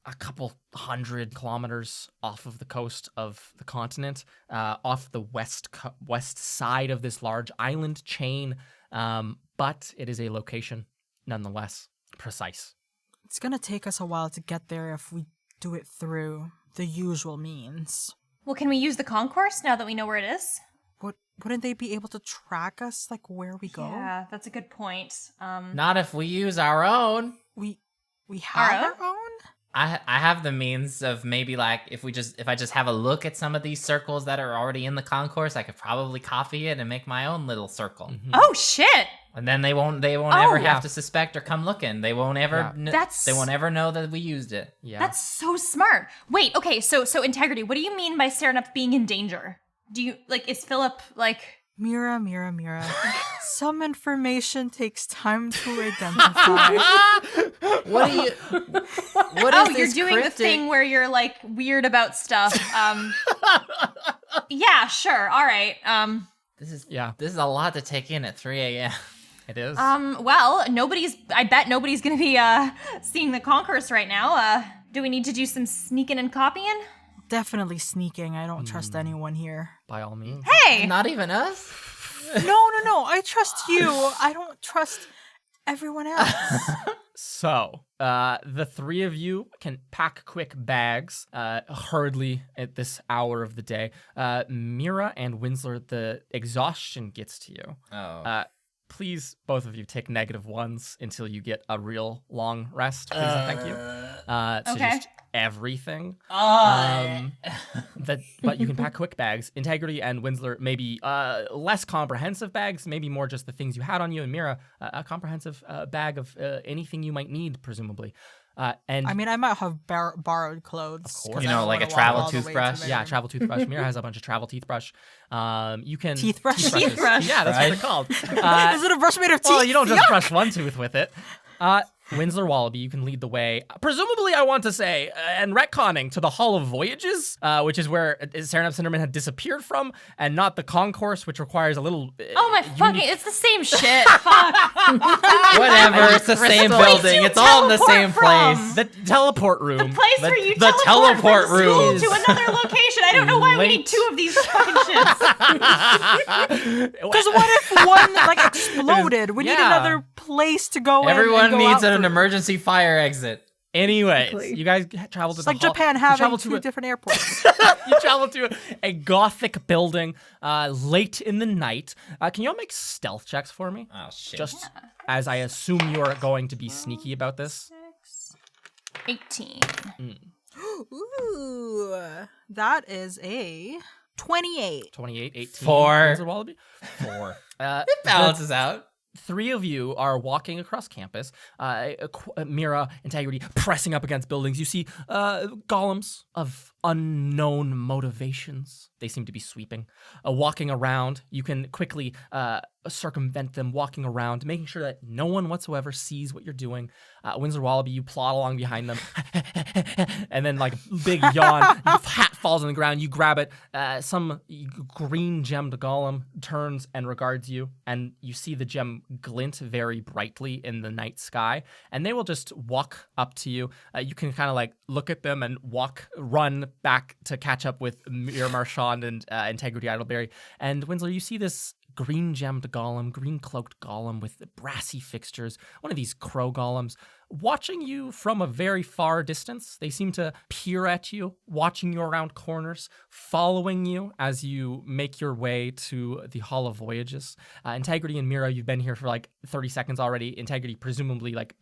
a couple 100 kilometers off of the coast of the continent, off the west side of this large island chain, but it is a location nonetheless precise. It's gonna take us a while to get there if we do it through the usual means. Well, can we use the concourse now that we know where it is? Wouldn't they be able to track us, like where we go? Yeah, that's a good point. Not if we use our own. We have Our our own? I have the means of maybe like if I just have a look at some of these circles that are already in the concourse, I could probably copy it and make my own little circle. Oh shit! And then they won't Oh, ever yeah. have to suspect or come looking. They won't ever they won't ever know that we used it. Yeah. That's so smart. Wait, okay, so Integrity, what do you mean by Serenup being in danger? Do you is Philip like? Mira. Some information takes time to identify. What do you What Oh, is you're this doing the cryptic- thing where you're like weird about stuff. Yeah, sure. All right. This is Yeah. This is a lot to take in at 3 a.m. It is. Well, I bet nobody's gonna be seeing the concourse right now. Do we need to do some sneaking and copying? Definitely sneaking. I don't trust anyone here. By all means. Hey! Not even us? No. I trust you. I don't trust everyone else. So, the three of you can pack quick bags hurriedly at this hour of the day. Mira and Winsler, the exhaustion gets to you. Oh. Please, both of you, take -1s until you get a real long rest. Please and thank you. So Okay. just everything. Oh. But you can pack quick bags. Integrity and Winsler, maybe less comprehensive bags, maybe more just the things you had on you. And Mira, a comprehensive bag of anything you might need, presumably. And I mean, I might have borrowed clothes. Of course. 'cause You I know, don't like wanna a travel walk all the way to toothbrush? my yeah, room. travel toothbrush. Mira has a bunch of travel toothbrush. You can Teethbrush? toothbrushes. Toothbrush. Yeah, that's what Right. they're called. Is it a brush made of teeth? Well, you don't just brush one tooth with it. Winsler Wallaby, you can lead the way. Presumably, I want to say, and retconning to the Hall of Voyages, which is where Serenap Cinderman had disappeared from, and not the concourse, which requires a little. Oh my fucking! It's the same shit. Fuck. Whatever, it's the same Crystal. building. It's all in the teleport same from? place. The teleport room. Place where you the teleport teleport from school room. to another location. I don't know why we Late. need 2 of these fucking shits. Because what if one like exploded? We need Yeah. another place to go in. Everyone and go needs out an through. emergency fire exit. Anyways, Exactly. you guys travel to It's the like hall. Japan you having travel 2 different airports. You travel to a gothic building late in the night. Can you all make stealth checks for me? Oh shit. Just as I assume you are going to be sneaky about this. 18. Ooh, that is a 28. 28, 18. 4. Winsor Wallaby? 4. It balances out. 3 of you are walking across campus. Mira, Integrity, pressing up against buildings. You see golems of unknown motivations. They seem to be sweeping. Walking around, you can quickly circumvent them, walking around, making sure that no one whatsoever sees what you're doing. Windsor Wallaby, you plod along behind them, and then like big yawn, your hat falls on the ground, you grab it. Some green gemmed golem turns and regards you, and you see the gem glint very brightly in the night sky, and they will just walk up to you. You can kind of like look at them and run back to catch up with Mir Marchand and Integrity Idleberry. And Winslow, you see this green gemmed golem, green cloaked golem with brassy fixtures, one of these crow golems, watching you from a very far distance. They seem to peer at you, watching you around corners, following you as you make your way to the Hall of Voyages. Integrity and Mira, you've been here for like 30 seconds already. Integrity presumably like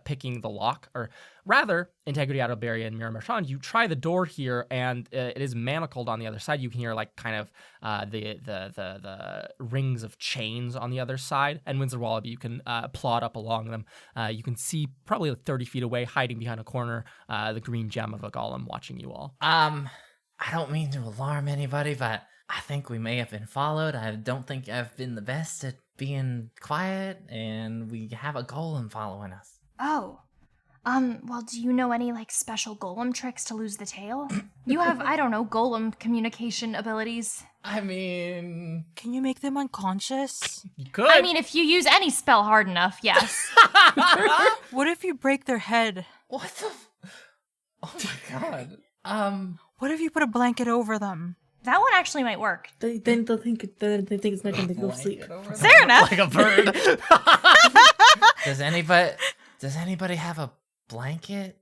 picking the lock, or rather, Integrity Idleberry and Mira Marchand, you try the door here, and it is manacled on the other side. You can hear like kind of the rings of chains on the other side. And Windsor Wallaby, you can plod up along them. You can see probably like 30 feet away, hiding behind a corner, the green gem of a golem watching you all. I don't mean to alarm anybody, but I think we may have been followed. I don't think I've been the best at being quiet, and we have a golem following us. Oh. Well, do you know any, like, special golem tricks to lose the tail? You have, I don't know, golem communication abilities. I mean... Can you make them unconscious? You could. I mean, if you use any spell hard enough, yes. What if you break their head? What the... Oh my god. What if you put a blanket over them? That one actually might work. Then they'll think it's not going to go sleep. Fair enough. Like a bird. Does anybody have a blanket?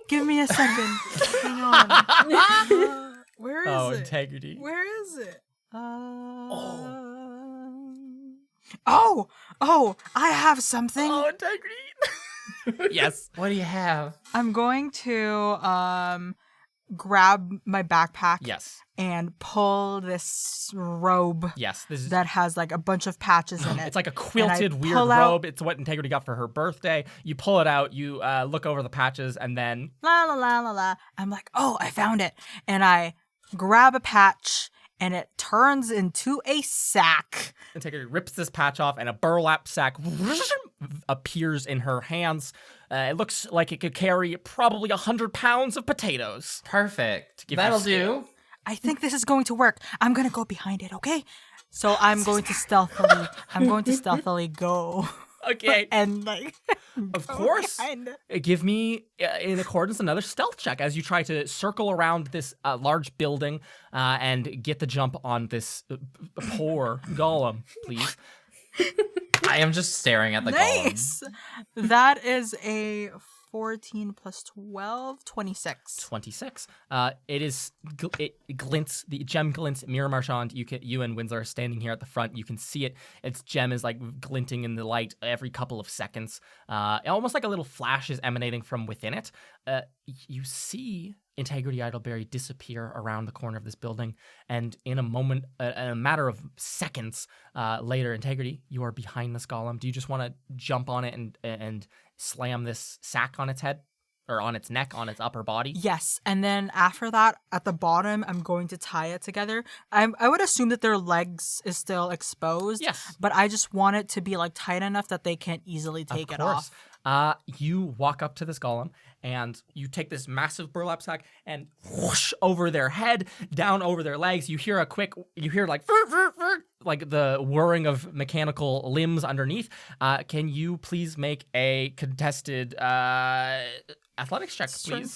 Give me a second. Hang on. Where is it? Integrity. Where is it? I have something. Oh, Integrity. Yes. What do you have? I'm going to grab my backpack. Yes. And pull this robe. Yes. This is that has like a bunch of patches in it. It's like a quilted weird robe. It's what Integrity got for her birthday. You pull it out, you look over the patches, and then la la la la la. I'm like, oh, I found it. And I grab a patch, and it turns into a sack. Integrity rips this patch off, and a burlap sack appears in her hands. It looks like it could carry probably 100 pounds of potatoes. Perfect. Give That'll her skill. do. I think this is going to work. I'm going to go behind it, okay? So I'm going to stealthily go. Okay. And like Of course. behind it. Give me, in accordance, another stealth check as you try to circle around this large building and get the jump on this poor golem, please. I am just staring at the Nice. That is a 14 plus 12, 26. 26. It glints. The gem glints. Mira Marchand, you and Windsor are standing here at the front. You can see it. Its gem is like glinting in the light every couple of seconds. Almost like a little flash is emanating from within it. You see Integrity Idleberry disappear around the corner of this building, and in a moment, in a matter of seconds later, Integrity, you are behind this golem. Do you just want to jump on it and slam this sack on its head, or on its neck, on its upper body? Yes, and then after that, at the bottom, I'm going to tie it together. I would assume that their legs is still exposed. Yes. But I just want it to be like tight enough that they can't easily take it off. You walk up to this golem and you take this massive burlap sack and whoosh over their head, down over their legs. You hear like the whirring of mechanical limbs underneath. Can you please make a contested athletics check, please?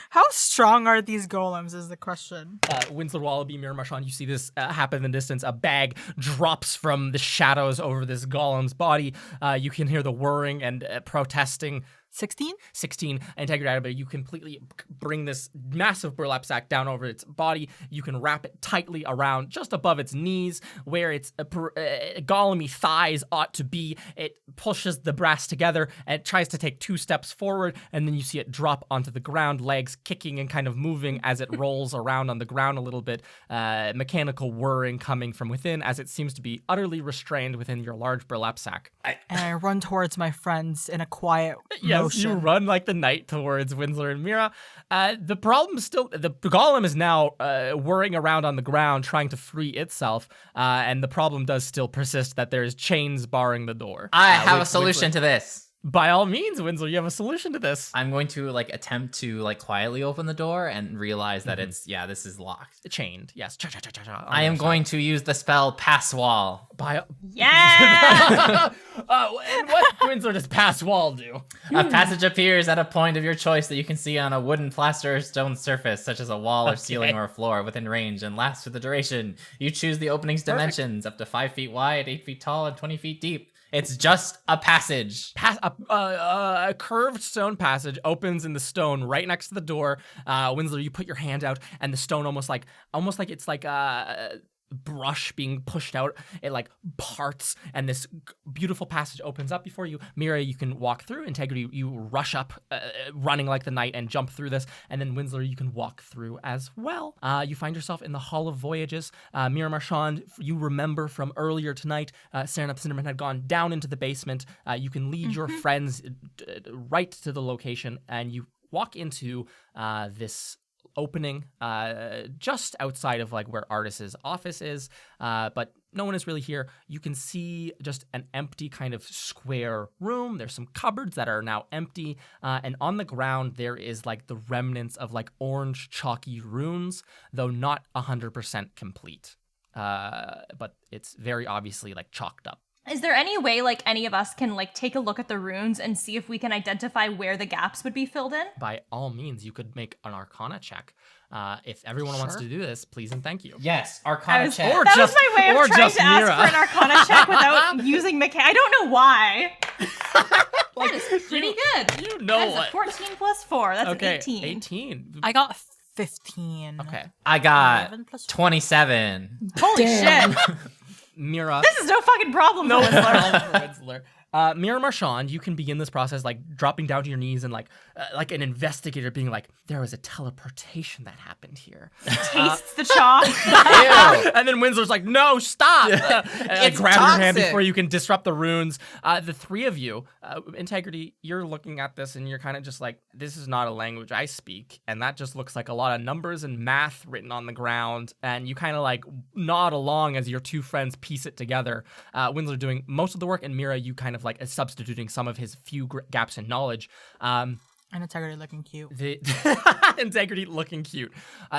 How strong are these golems is the question. Winslow Wallaby, Mira Marchand, you see this happen in the distance. A bag drops from the shadows over this golem's body. You can hear the whirring and protesting. 16? 16. Integrity Idleberry, you completely bring this massive burlap sack down over its body. You can wrap it tightly around just above its knees, where its golemy thighs ought to be. It pushes the brass together and tries to take 2 steps forward, and then you see it drop onto the ground, legs kicking and kind of moving as it rolls around on the ground a little bit. Mechanical whirring coming from within as it seems to be utterly restrained within your large burlap sack. And I run towards my friends in a quiet mode. as you run like the knight towards Winsler and Mira. The problem still, the golem is now whirring around on the ground trying to free itself, and the problem does still persist that there's chains barring the door. I have a solution to this. By all means, Winsler, you have a solution to this. I'm going to like attempt to like quietly open the door and realize that this is locked. Chained, yes. I am going to use the spell Pass Wall. Yeah! And what Winsler does Pass Wall do? A passage appears at a point of your choice that you can see on a wooden, plaster, or stone surface, such as a wall or ceiling or a floor within range, and lasts for the duration. You choose the opening's dimensions, up to 5 feet wide, 8 feet tall, and 20 feet deep. It's just a passage. A curved stone passage opens in the stone right next to the door. Winsler, you put your hand out, and the stone almost like it's like a brush being pushed out. It like parts, and this beautiful passage opens up before you. Mira, you can walk through. Integrity, you rush up, running like the knight, and jump through this. And then Winsler, you can walk through as well. You find yourself in the Hall of Voyages. Mira Marchand, you remember from earlier tonight, Serenup Cinderman had gone down into the basement. You can lead your friends right to the location, and you walk into this opening just outside of like where Artis's office is, but no one is really here. You can see just an empty kind of square room. There's some cupboards that are now empty, and on the ground there is like the remnants of like orange chalky runes, though not 100% complete, but it's very obviously like chalked up. Is there any way like any of us can like take a look at the runes and see if we can identify where the gaps would be filled in? By all means, you could make an Arcana check. If everyone wants to do this, please and thank you. Yes, Arcana check. That was my way of trying to ask for an Arcana check without using I don't know why. That is pretty good. You know That's what? a 14 plus 4. That's an 18. 18. I got 15. Okay. I got 11 plus 27. Holy shit. Mira. This is no fucking problem. No for Winsler. Winsler. Mira Marchand, you can begin this process like dropping down to your knees and like an investigator being like, there was a teleportation that happened here. Tastes the chalk. And then Winsler's like, no, stop. It's grab your hand toxic. before you can disrupt the runes. The three of you, Integrity, you're looking at this and you're kind of just like, this is not a language I speak. And that just looks like a lot of numbers and math written on the ground. And you kind of like nod along as your two friends piece it together. Winsler doing most of the work, and Mira, you kind of like substituting some of his few gaps in knowledge. And Integrity looking cute. The Integrity looking cute.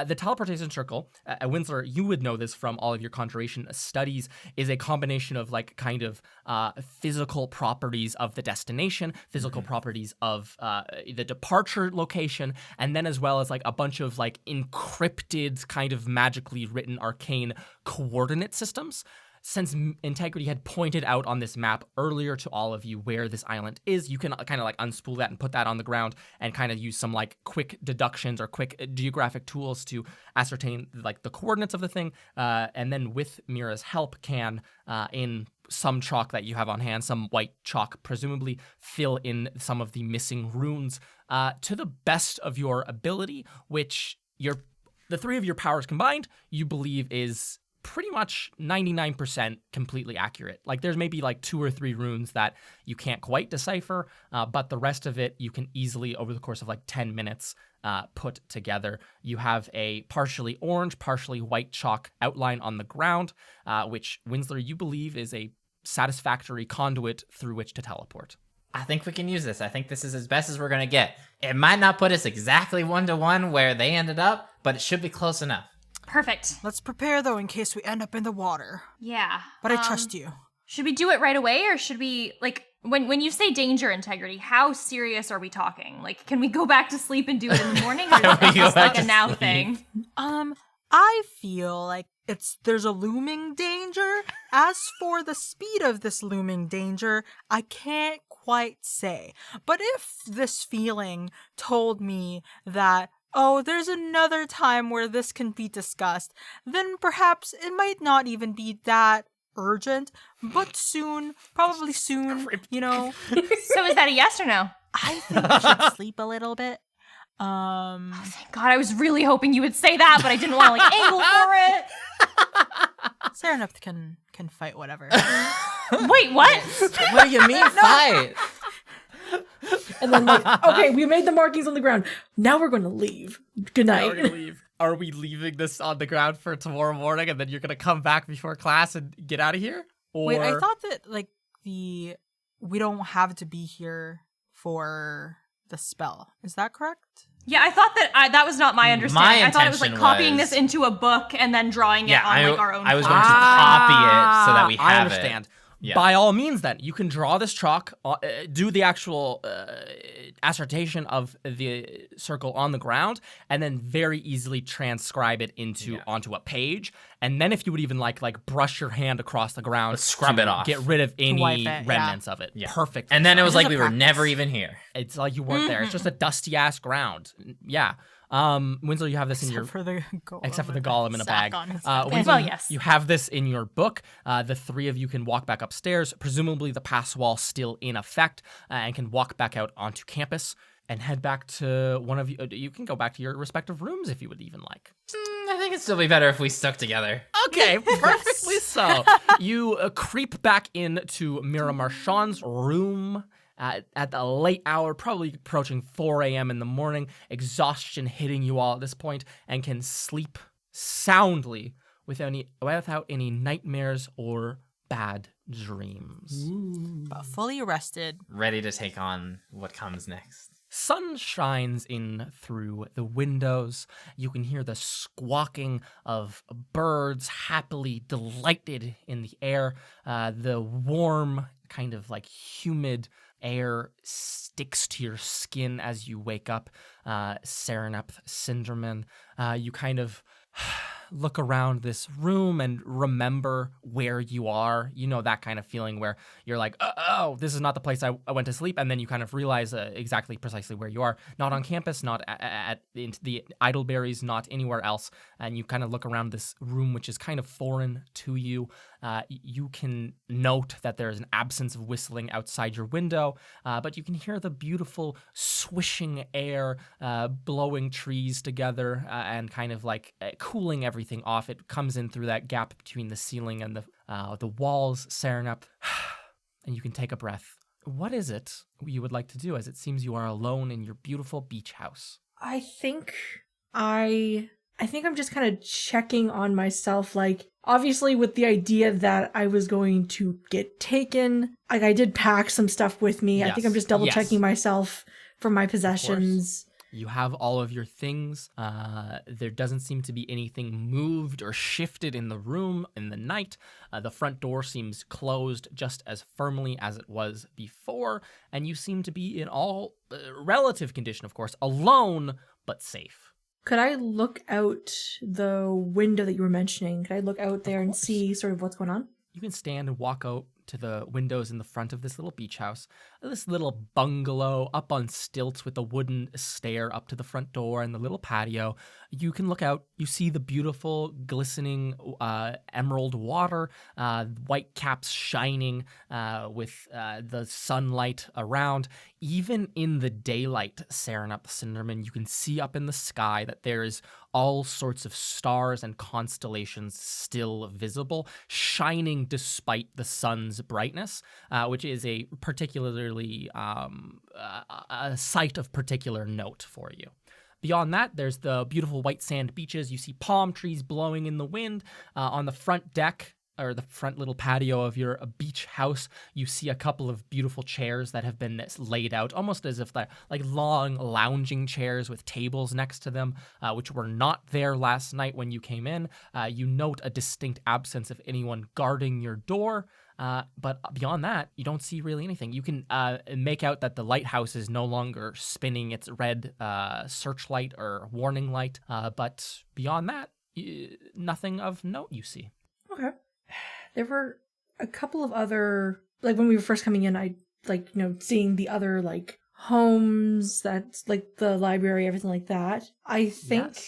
The teleportation circle, Winsler, you would know this from all of your conjuration studies, is a combination of like kind of physical properties of the destination, physical properties of the departure location, and then as well as like a bunch of like encrypted kind of magically written arcane coordinate systems. Since Integrity had pointed out on this map earlier to all of you where this island is, you can kind of like unspool that and put that on the ground and kind of use some like quick deductions or quick geographic tools to ascertain like the coordinates of the thing. And then with Mira's help can, in some chalk that you have on hand, some white chalk, presumably fill in some of the missing runes to the best of your ability, which the three of your powers combined, you believe is pretty much 99% completely accurate. Like there's maybe like 2 or 3 runes that you can't quite decipher, but the rest of it you can easily, over the course of like 10 minutes, put together. You have a partially orange, partially white chalk outline on the ground, which Winsler, you believe is a satisfactory conduit through which to teleport. I think we can use this. I think this is as best as we're going to get. It might not put us exactly 1-to-1 where they ended up, but it should be close enough. Perfect. Let's prepare, though, in case we end up in the water. Yeah. But I trust you. Should we do it right away, or should we, like, when you say danger, Integrity, how serious are we talking? Like, can we go back to sleep and do it in the morning, or is it just like a now thing? I feel like there's a looming danger. As for the speed of this looming danger, I can't quite say. But if this feeling told me that, oh, there's another time where this can be discussed, then perhaps it might not even be that urgent, but soon, probably soon, you know. So is that a yes or no? I think I should sleep a little bit. Thank God, I was really hoping you would say that, but I didn't want to like angle for it. Serenup can fight whatever. Wait, what? What do you mean fight? and then like, okay, we made the markings on the ground. Now we're going to leave. Good Now we're night. gonna leave. Are we leaving this on the ground for tomorrow morning, and then you're gonna come back before class and get out of here? Or Wait, I thought that like we don't have to be here for the spell. Is that correct? Yeah, I thought that was not my understanding. I thought it was like intention copying was- this into a book and then drawing it on like our own. I was font. going to copy it so that we I have understand. it. Yeah. By all means, then, you can draw this chalk, do the actual assertion of the circle on the ground, and then very easily transcribe it onto a page. And then if you would even like brush your hand across the ground, Let's scrub to it off. get rid of any wipe it, yeah. remnants of it. Yeah. Perfect. And then it was This like is a we were practice. never even here. It's like you weren't there. It's just a dusty ass ground. Yeah. Winslow, you have this in your Except for the golem. except for the golem in a sack bag. on his head. Winslow, Well, yes. you have this in your book. The three of you can walk back upstairs, presumably the pass wall still in effect, and can walk back out onto campus and head back to one of you. You can go back to your respective rooms if you would even like. I think it'd still be better if we stuck together. Okay, perfectly so. You creep back into Mira Marchand's room. At the late hour, probably approaching 4 a.m. in the morning, exhaustion hitting you all at this point, and can sleep soundly without any nightmares or bad dreams. But fully rested. Ready to take on what comes next. Sun shines in through the windows. You can hear the squawking of birds happily delighted in the air. The warm, kind of like humid air sticks to your skin as you wake up. Serenep Cinderman. You kind of look around this room and remember where you are. You know, that kind of feeling where you're like, oh, this is not the place I went to sleep. And then you kind of realize precisely where you are. Not on campus, not at the Idleberries, not anywhere else. And you kind of look around this room, which is kind of foreign to you. You can note that there is an absence of whistling outside your window, but you can hear the beautiful swishing air, blowing trees together, and kind of like cooling everything off. It comes in through that gap between the ceiling and the walls, Serenep, and you can take a breath. What is it you would like to do, as it seems you are alone in your beautiful beach house? I think I'm just kind of checking on myself, like, obviously with the idea that I was going to get taken. Like, I did pack some stuff with me. I think I'm just double checking myself for my possessions. You have all of your things. There doesn't seem to be anything moved or shifted in the room in the night. The front door seems closed just as firmly as it was before, and you seem to be in all relative condition, of course, alone but safe. Could I look out the window that you were mentioning? Could I look out there and see sort of what's going on? You can stand and walk out to the windows in the front of this little beach house, this little bungalow up on stilts with a wooden stair up to the front door and the little patio. You can look out. You see the beautiful, glistening emerald water, white caps shining with the sunlight around. Even in the daylight, Serenep Cinderman, you can see up in the sky that there is all sorts of stars and constellations still visible, shining despite the sun's brightness, which is a particularly a sight of particular note for you. Beyond that, there's the beautiful white sand beaches. You see palm trees blowing in the wind. On the front deck, or the front little patio of your beach house, you see a couple of beautiful chairs that have been laid out, almost as if they're like long lounging chairs with tables next to them, which were not there last night when you came in. You note a distinct absence of anyone guarding your door. But beyond that, you don't see really anything. You can make out that the lighthouse is no longer spinning its red searchlight or warning light. But beyond that, nothing of note you see. Okay. There were a couple of other, like when we were first coming in, I like, seeing the other like homes, that's like the library, everything like that. I think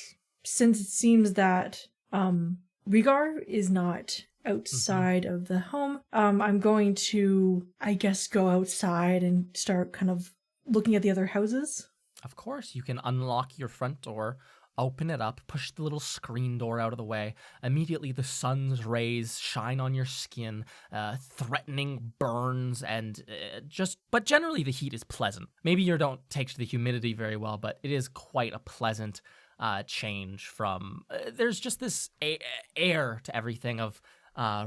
since it seems that Rhaegar is not outside of the home, I'm going to, I guess, go outside and start kind of looking at the other houses. Of course, you can unlock your front door, open it up, push the little screen door out of the way. Immediately, the sun's rays shine on your skin, threatening burns, and but generally the heat is pleasant. Maybe you don't take to the humidity very well, but it is quite a pleasant change from. There's just this air to everything of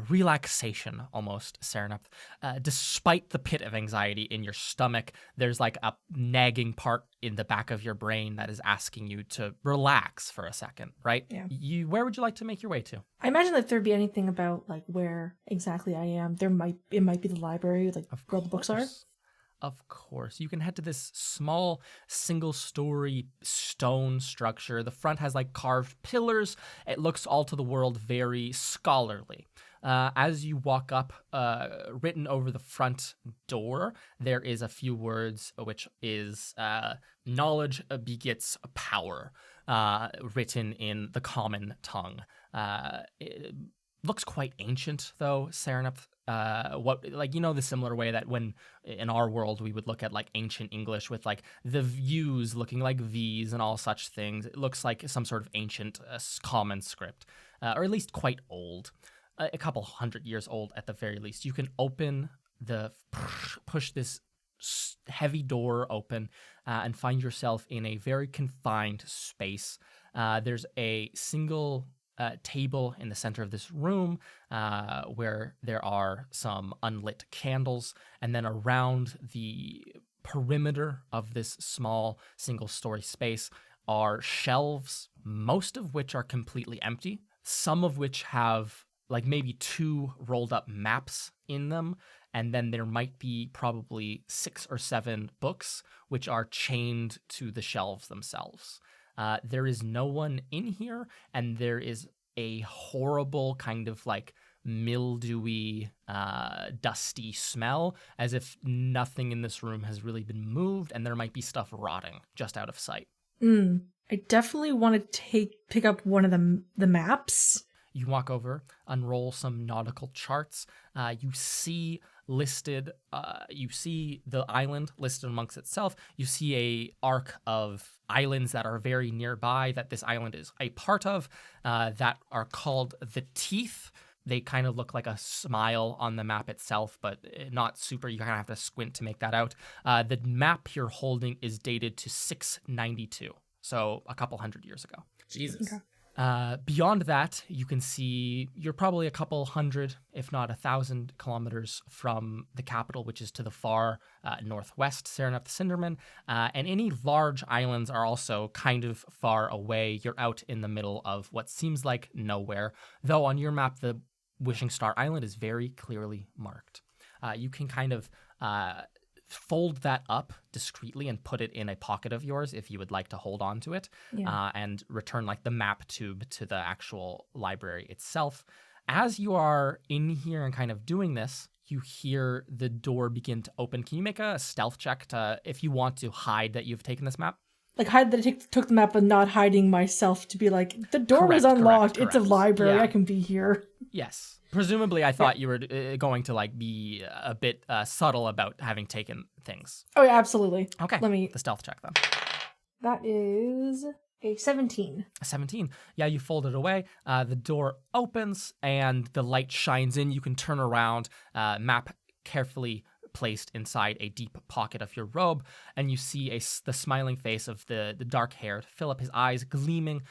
relaxation, almost, Serenep. Despite the pit of anxiety in your stomach, there's like a nagging part in the back of your brain that is asking you to relax for a second, right? Yeah. Where would you like to make your way to? I imagine if there'd be anything about like where exactly I am, it might be the library, like where the books are. Of course. You can head to this small single-story stone structure. The front has like carved pillars. It looks all to the world very scholarly. As you walk up, written over the front door, there is a few words, which is knowledge begets power, written in the common tongue. It looks quite ancient, though, Serenep. The similar way that when in our world we would look at like ancient English with like the U's looking like V's and all such things. It looks like some sort of ancient common script, or at least quite old, a couple hundred years old at the very least. You can push this heavy door open and find yourself in a very confined space. There's a single table in the center of this room where there are some unlit candles, and then around the perimeter of this small single-story space are shelves, most of which are completely empty, some of which have like maybe 2 rolled up maps in them, and then there might be probably 6 or 7 books which are chained to the shelves themselves. There is no one in here, and there is a horrible kind of like mildewy, dusty smell, as if nothing in this room has really been moved, and there might be stuff rotting just out of sight. I definitely want to pick up one of the maps. You walk over, unroll some nautical charts. You see listed, you see the island listed amongst itself. You see a arc of islands that are very nearby that this island is a part of, that are called the Teeth. They kind of look like a smile on the map itself, but not super. You kind of have to squint to make that out. The map you're holding is dated to 692, so a couple hundred years ago. Jesus. Okay. Beyond that, you can see you're probably a couple hundred, if not 1,000 kilometers from the capital, which is to the far northwest, Serenep the Cinderman. And any large islands are also kind of far away. You're out in the middle of what seems like nowhere, though on your map, the Wishing Star Island is very clearly marked. You can kind of fold that up discreetly and put it in a pocket of yours if you would like to hold on to it, and return like the map tube to the actual library itself. As you are in here and kind of doing this, you hear the door begin to open. Can you make a stealth check if you want to hide that you've taken this map? Like hide that I took the map, but not hiding myself to be like, the door was unlocked. It's a library. Yeah. I can be here. Yes. Presumably, I thought you were going to like be a bit subtle about having taken things. Oh yeah, absolutely. Okay. Let me. The stealth check then. That is a 17. A 17. Yeah, you fold it away. The door opens and the light shines in. You can turn around. Map carefully placed inside a deep pocket of your robe, and you see the smiling face of the dark-haired Philip, his eyes gleaming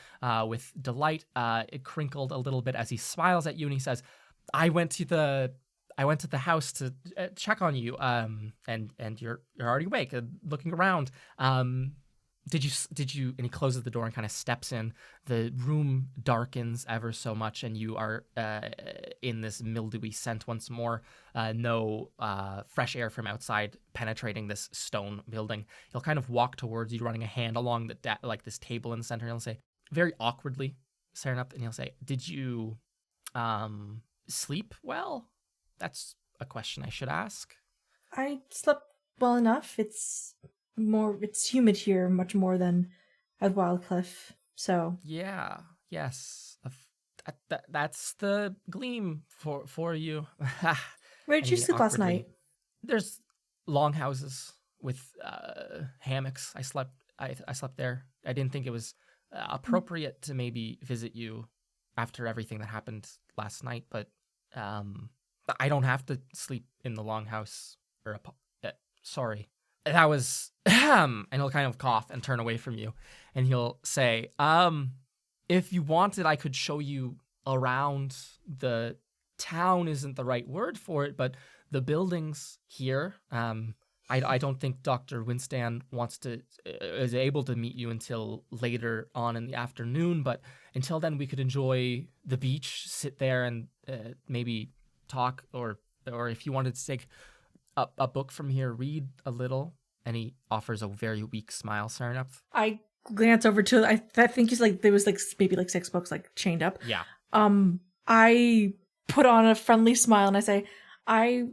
with delight. It crinkled a little bit as he smiles at you, and he says, I went to the house to check on you, and you're already awake, looking around. Did you? And he closes the door and kind of steps in. The room darkens ever so much, and you are in this mildewy scent once more. No fresh air from outside penetrating this stone building. He'll kind of walk towards you, running a hand along like this table in the center. And he'll say, very awkwardly, staring up, and he'll say, "Did you sleep well?" That's a question I should ask. I slept well enough. It's humid here much more than at Wildcliff, so yes, that's the gleam for you. Where did you sleep last night? There's longhouses with hammocks. I slept there. I didn't think it was appropriate to maybe visit you after everything that happened last night, but I don't have to sleep in the longhouse. Sorry. That was and he'll kind of cough and turn away from you, and he'll say, if you wanted, I could show you around. The town isn't the right word for it, but the buildings here. I don't think Dr. Winston is able to meet you until later on in the afternoon, but until then we could enjoy the beach, sit there and maybe talk, or if you wanted to take a book from here, read a little. And he offers a very weak smile, Serenep. I glance over to, I think he's like, there was like maybe like 6 books like chained up. Yeah. I put on a friendly smile and I say, I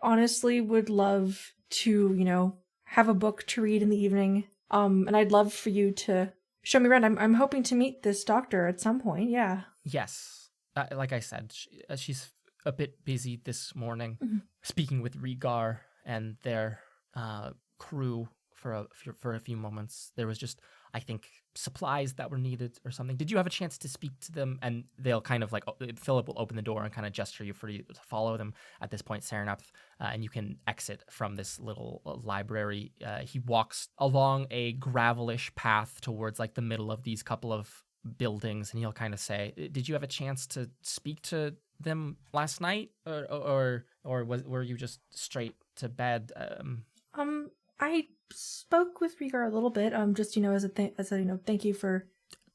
honestly would love to, have a book to read in the evening. And I'd love for you to show me around. I'm hoping to meet this doctor at some point. Yeah. Yes. Like I said, she's a bit busy this morning, Mm-hmm. speaking with Rhaegar and their crew for a few moments. There was just, I think, supplies that were needed or something. Did you have a chance to speak to them? And they'll kind of like, Philip will open the door and kind of gesture for you to follow them at this point, Serenep, and you can exit from this little library. He walks along a gravelish path towards like the middle of these couple of buildings, and he'll kind of say, did you have a chance to speak to them last night, or were you just straight to bed? I spoke with Rhaegar a little bit, just as a thank you for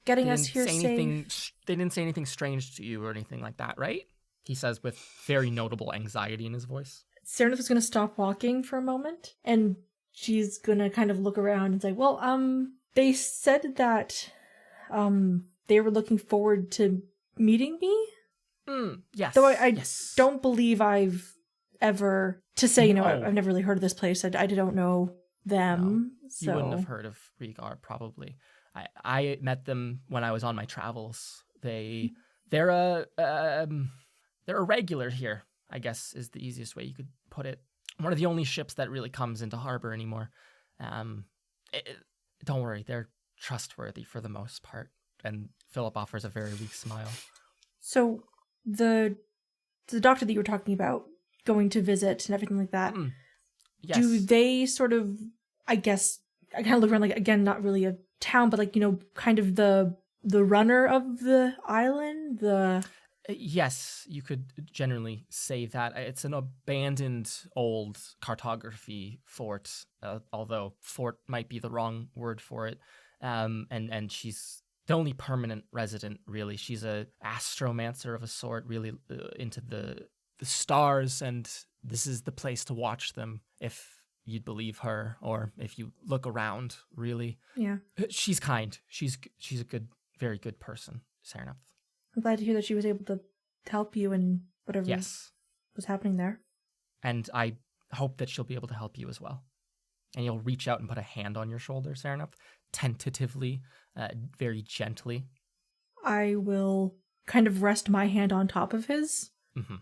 getting us here safe. They didn't say anything strange to you or anything like that, right? He says with very notable anxiety in his voice. Serenith is going to stop walking for a moment, and she's going to kind of look around and say, well, they said that they were looking forward to meeting me. Yes. Though I yes. don't believe I've ever, to say, No. I've never really heard of this place. I don't know them. No, So you wouldn't have heard of Rhaegar, probably. I met them when I was on my travels. They're a regular here, I guess is the easiest way you could put it. One of the only ships that really comes into harbor anymore. Don't worry, they're trustworthy for the most part. And Philip offers a very weak smile. So the doctor that you were talking about going to visit and everything like that, Yes. do they sort of, I guess, I kind of look around like, again, not really a town, but like, kind of the runner of the island, Yes, you could generally say that. It's an abandoned old cartography fort, although fort might be the wrong word for it. And she's the only permanent resident, really. She's a astromancer of a sort, really into the stars, and this is the place to watch them if you'd believe her, or if you look around, really. yeah. She's kind. She's a good, very good person, Serenep. I'm glad to hear that she was able to help you and whatever Yes. was happening there. And I hope that she'll be able to help you as well. And you'll reach out and put a hand on your shoulder, Serenep, tentatively, very gently. I will kind of rest my hand on top of his,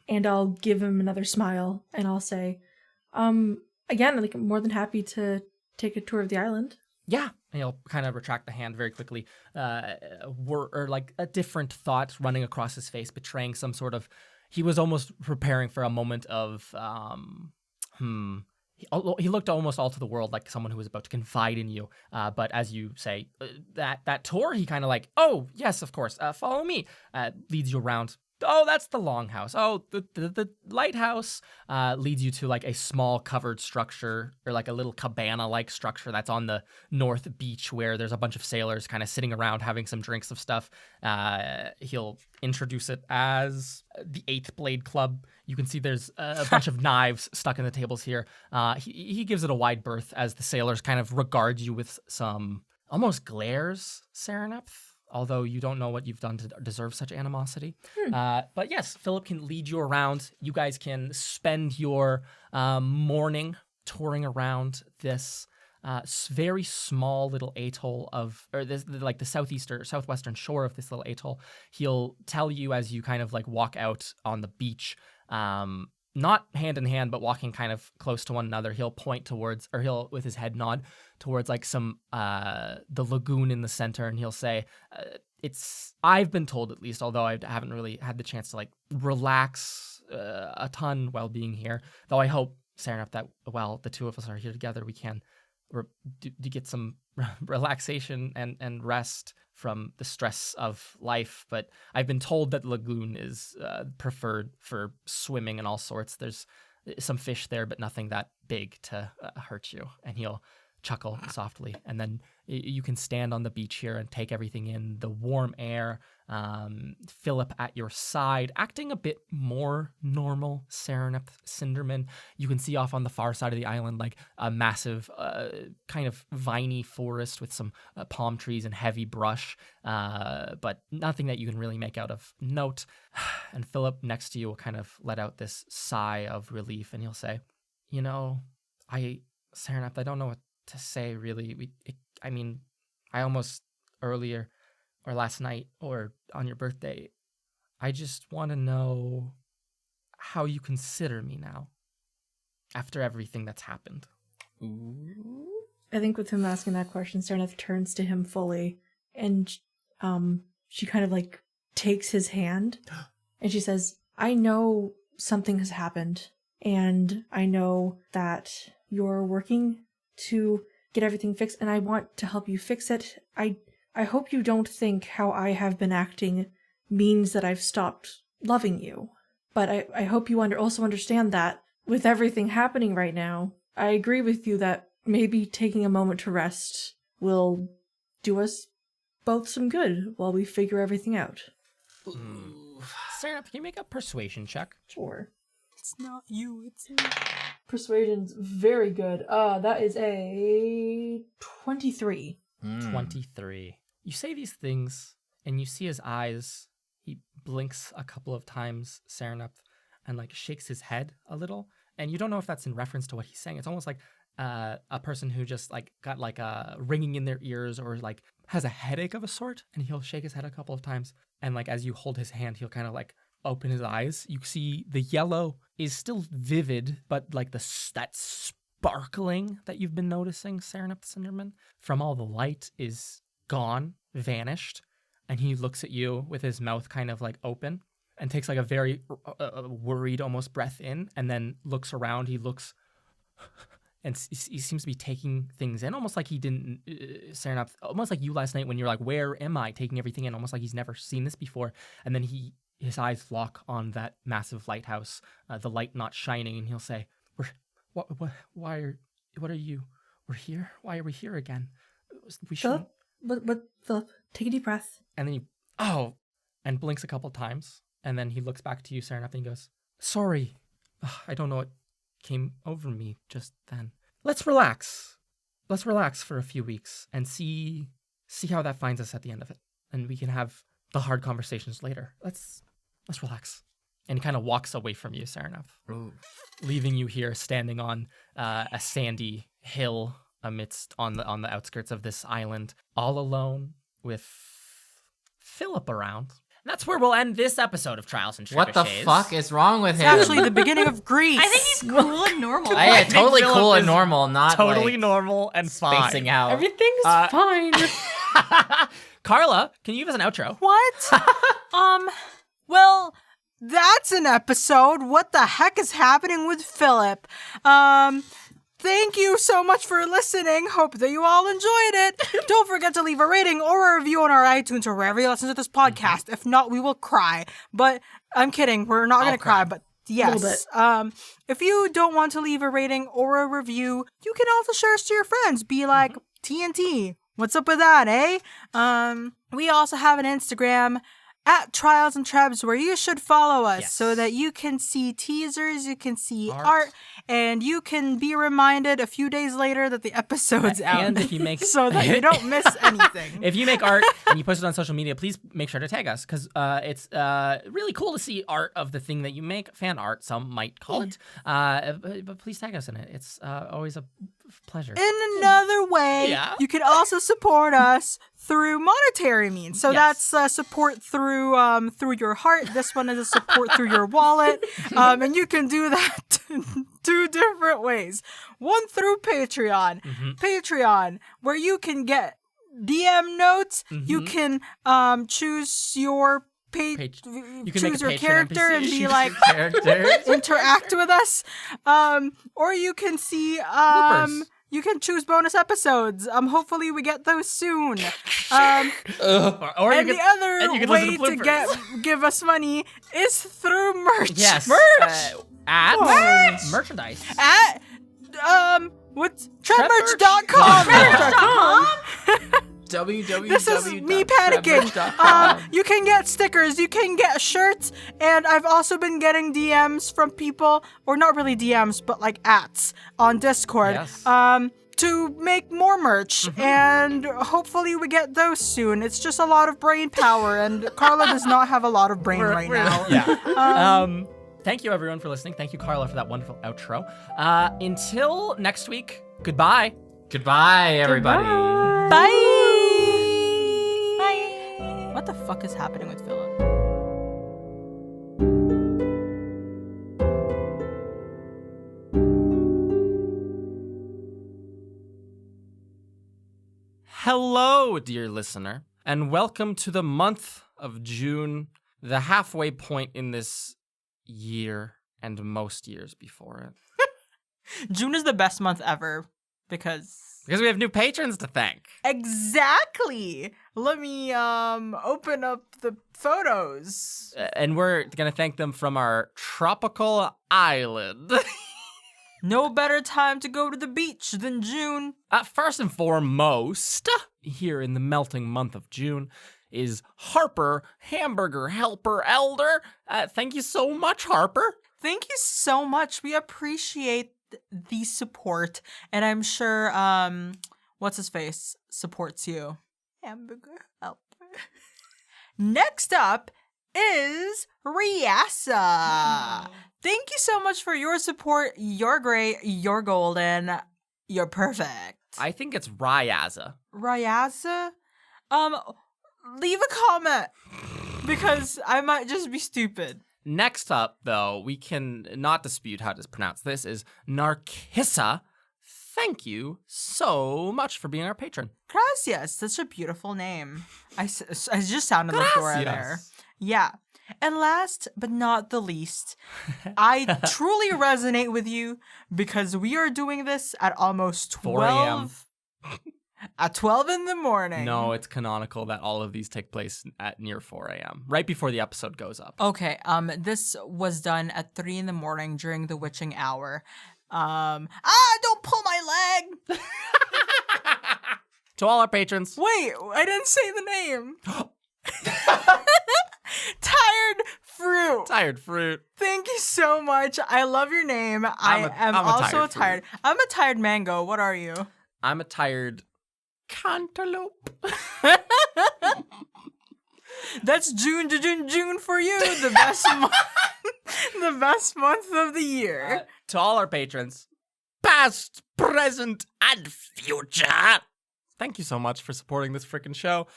and I'll give him another smile, and I'll say, again, like, I'm more than happy to take a tour of the island. Yeah. And he'll kind of retract the hand very quickly, or like a different thought running across his face, betraying some sort of, he was almost preparing for a moment of, he looked almost all to the world like someone who was about to confide in you. But as you say, that tour, he kind of like, oh, yes, of course, follow me, leads you around. Oh, that's the longhouse. Oh, the lighthouse leads you to like a small covered structure, or like a little cabana-like structure that's on the north beach, where there's a bunch of sailors kind of sitting around having some drinks of stuff. He'll introduce it as the 8th Blade Club. You can see there's a bunch of knives stuck in the tables here. He gives it a wide berth as the sailors kind of regard you with some almost glares, Serenep. Although you don't know what you've done to deserve such animosity. But yes, Philip can lead you around. You guys can spend your morning touring around this very small little atoll like the southwestern shore of this little atoll. He'll tell you as you kind of like walk out on the beach, not hand in hand, but walking kind of close to one another. He'll point towards, or he'll, with his head nod towards like some, the lagoon in the center, and he'll say, I've been told at least, although I haven't really had the chance to like relax a ton while being here, though I hope, Serenep, that while the two of us are here together, we can get some relaxation and rest from the stress of life. But I've been told that the lagoon is preferred for swimming and all sorts. There's some fish there, but nothing that big to hurt you. And he'll chuckle softly, and then you can stand on the beach here and take everything in, the warm air. Philip at your side, acting a bit more normal. Serenep Cinderman, you can see off on the far side of the island like a massive kind of viney forest with some palm trees and heavy brush, but nothing that you can really make out of note. And Philip next to you will kind of let out this sigh of relief, and he'll say, Serenep, I don't know what to say really. I almost earlier or last night or on your birthday, I just want to know how you consider me now after everything that's happened. Ooh. I think with him asking that question, Sereneth turns to him fully, and she kind of like takes his hand and she says, I know something has happened, and I know that you're working to get everything fixed, and I want to help you fix it. I hope you don't think how I have been acting means that I've stopped loving you. But I hope you also understand that with everything happening right now, I agree with you that maybe taking a moment to rest will do us both some good while we figure everything out. Sarah, can you make a persuasion check? Sure. It's not you, it's me. Persuasion's very good. That is a 23. 23. You say these things, and you see his eyes. He blinks a couple of times, Serenep, and like shakes his head a little. And you don't know if that's in reference to what he's saying. It's almost like a person who just like got like a ringing in their ears or like has a headache of a sort. And he'll shake his head a couple of times. And like as you hold his hand, he'll kind of like open his eyes. You see the yellow is still vivid, but like that sparkling that you've been noticing, Serenep Cinderman, from all the light is gone, vanished. And he looks at you with his mouth kind of like open and takes like a very worried almost breath in, and then looks around. He looks and he seems to be taking things in, almost like he didn't, Serenep, almost like you last night when you're like, where am I? Taking everything in, almost like he's never seen this before. And then his eyes lock on that massive lighthouse, the light not shining, and he'll say, Why are you? We're here? Why are we here again? We should. But Philip, take a deep breath. And then and blinks a couple times, and then he looks back to you, Serenep, and he goes, sorry, I don't know what came over me just then. Let's relax. Let's relax for a few weeks and see how that finds us at the end of it. And we can have the hard conversations later. Let's relax. And he kind of walks away from you, Serenep, leaving you here standing on a sandy hill on the outskirts of this island, all alone with Philip around. And that's where we'll end this episode of Trials and Trebuchets. What the fuck is wrong with him? Actually, the beginning of Greece. I think he's cool and normal. Yeah, totally Philip cool is and normal, not totally like normal and spacing fine. out. Everything's fine. Carla, can you give us an outro? What? Well, that's an episode. What the heck is happening with Philip? Thank you so much for listening. Hope that you all enjoyed it. Don't forget to leave a rating or a review on our iTunes or wherever you listen to this podcast. If not, we will cry. But I'm kidding. We're not going to cry, but yes. If you don't want to leave a rating or a review, you can also share us to your friends. Be like, TNT. What's up with that, eh? We also have an Instagram at Trials and Trebs where you should follow us so that you can see teasers, you can see art, and you can be reminded a few days later that the episode's out. And if you make so that you don't miss anything. If you make art and you post it on social media, please make sure to tag us, because it's really cool to see art of the thing that you make. Fan art, some might call it. But please tag us in it. It's always a pleasure. In another way, Yeah. you can also support us through monetary means. So Yes. that's support through your heart. This one is a support through your wallet. And you can do that two different ways. One through Patreon. Patreon, where you can get DM notes. You can choose your You can make choose a your patron character NPC. and be Choose like Characters. interact with us. Or you can see Bloopers. you can choose bonus episodes. Hopefully we get those soon. Or And you the can, other and you can way listen to bloopers. give us money is through merch. Yes. Merch At merchandise. at what's Tremerch.com. tremerch.com. This is me panicking. You can get stickers, you can get shirts, and I've also been getting DMs from people, or not really DMs, but like ats on Discord. Yes. To make more merch, and hopefully we get those soon. It's just a lot of brain power, and Carla does not have a lot of brain right now. Yeah. Thank you, everyone, for listening. Thank you, Carla, for that wonderful outro. Until next week, goodbye. Goodbye, everybody. Bye. Bye. What the fuck is happening with Philip? Hello, dear listener, and welcome to the month of June, the halfway point in this year and most years before it. June is the best month ever because Because we have new patrons to thank. exactly. Let me open up the photos. And we're going to thank them from our tropical island. No better time to go to the beach than June. First and foremost, here in the melting month of June, is Harper, Hamburger Helper Elder. Thank you so much, Harper. Thank you so much. We appreciate the support, and I'm sure what's his face supports you. Hamburger Helper. Next up is Riasa. Thank you so much for your support. You're great. You're golden. You're perfect. I think it's Ryaza. Riasa, leave a comment because I might just be stupid. Next up, though, we can not dispute how to pronounce this, is Narcissa. Thank you so much for being our patron. Gracias. Such a beautiful name. I just sounded like Dora there. Gracias. Yeah. And last but not the least, I truly resonate with you because we are doing this at almost 4 a.m. At 12 in the morning. No, it's canonical that all of these take place at near 4 a.m., right before the episode goes up. Okay, this was done at 3 in the morning during the witching hour. Don't pull my leg! To all our patrons. Wait, I didn't say the name. Tired Fruit. Tired Fruit. Thank you so much. I love your name. I am I'm a also tired tired. I'm a tired mango. What are you? I'm a tired cantaloupe. That's June for you. The best month. The best month of the year. To all our patrons, past, present, and future. Thank you so much for supporting this freaking show.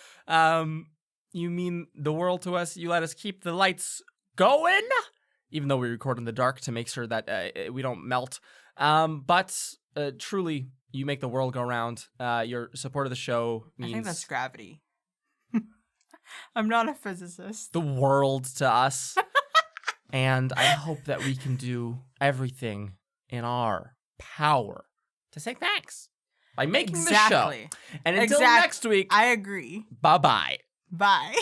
You mean the world to us. You let us keep the lights going, even though we record in the dark to make sure that we don't melt. But truly, you make the world go round. Your support of the show means I think that's gravity. I'm not a physicist. the world to us. And I hope that we can do everything in our power to say thanks by making the show. And until next week, I agree. bye-bye. Bye.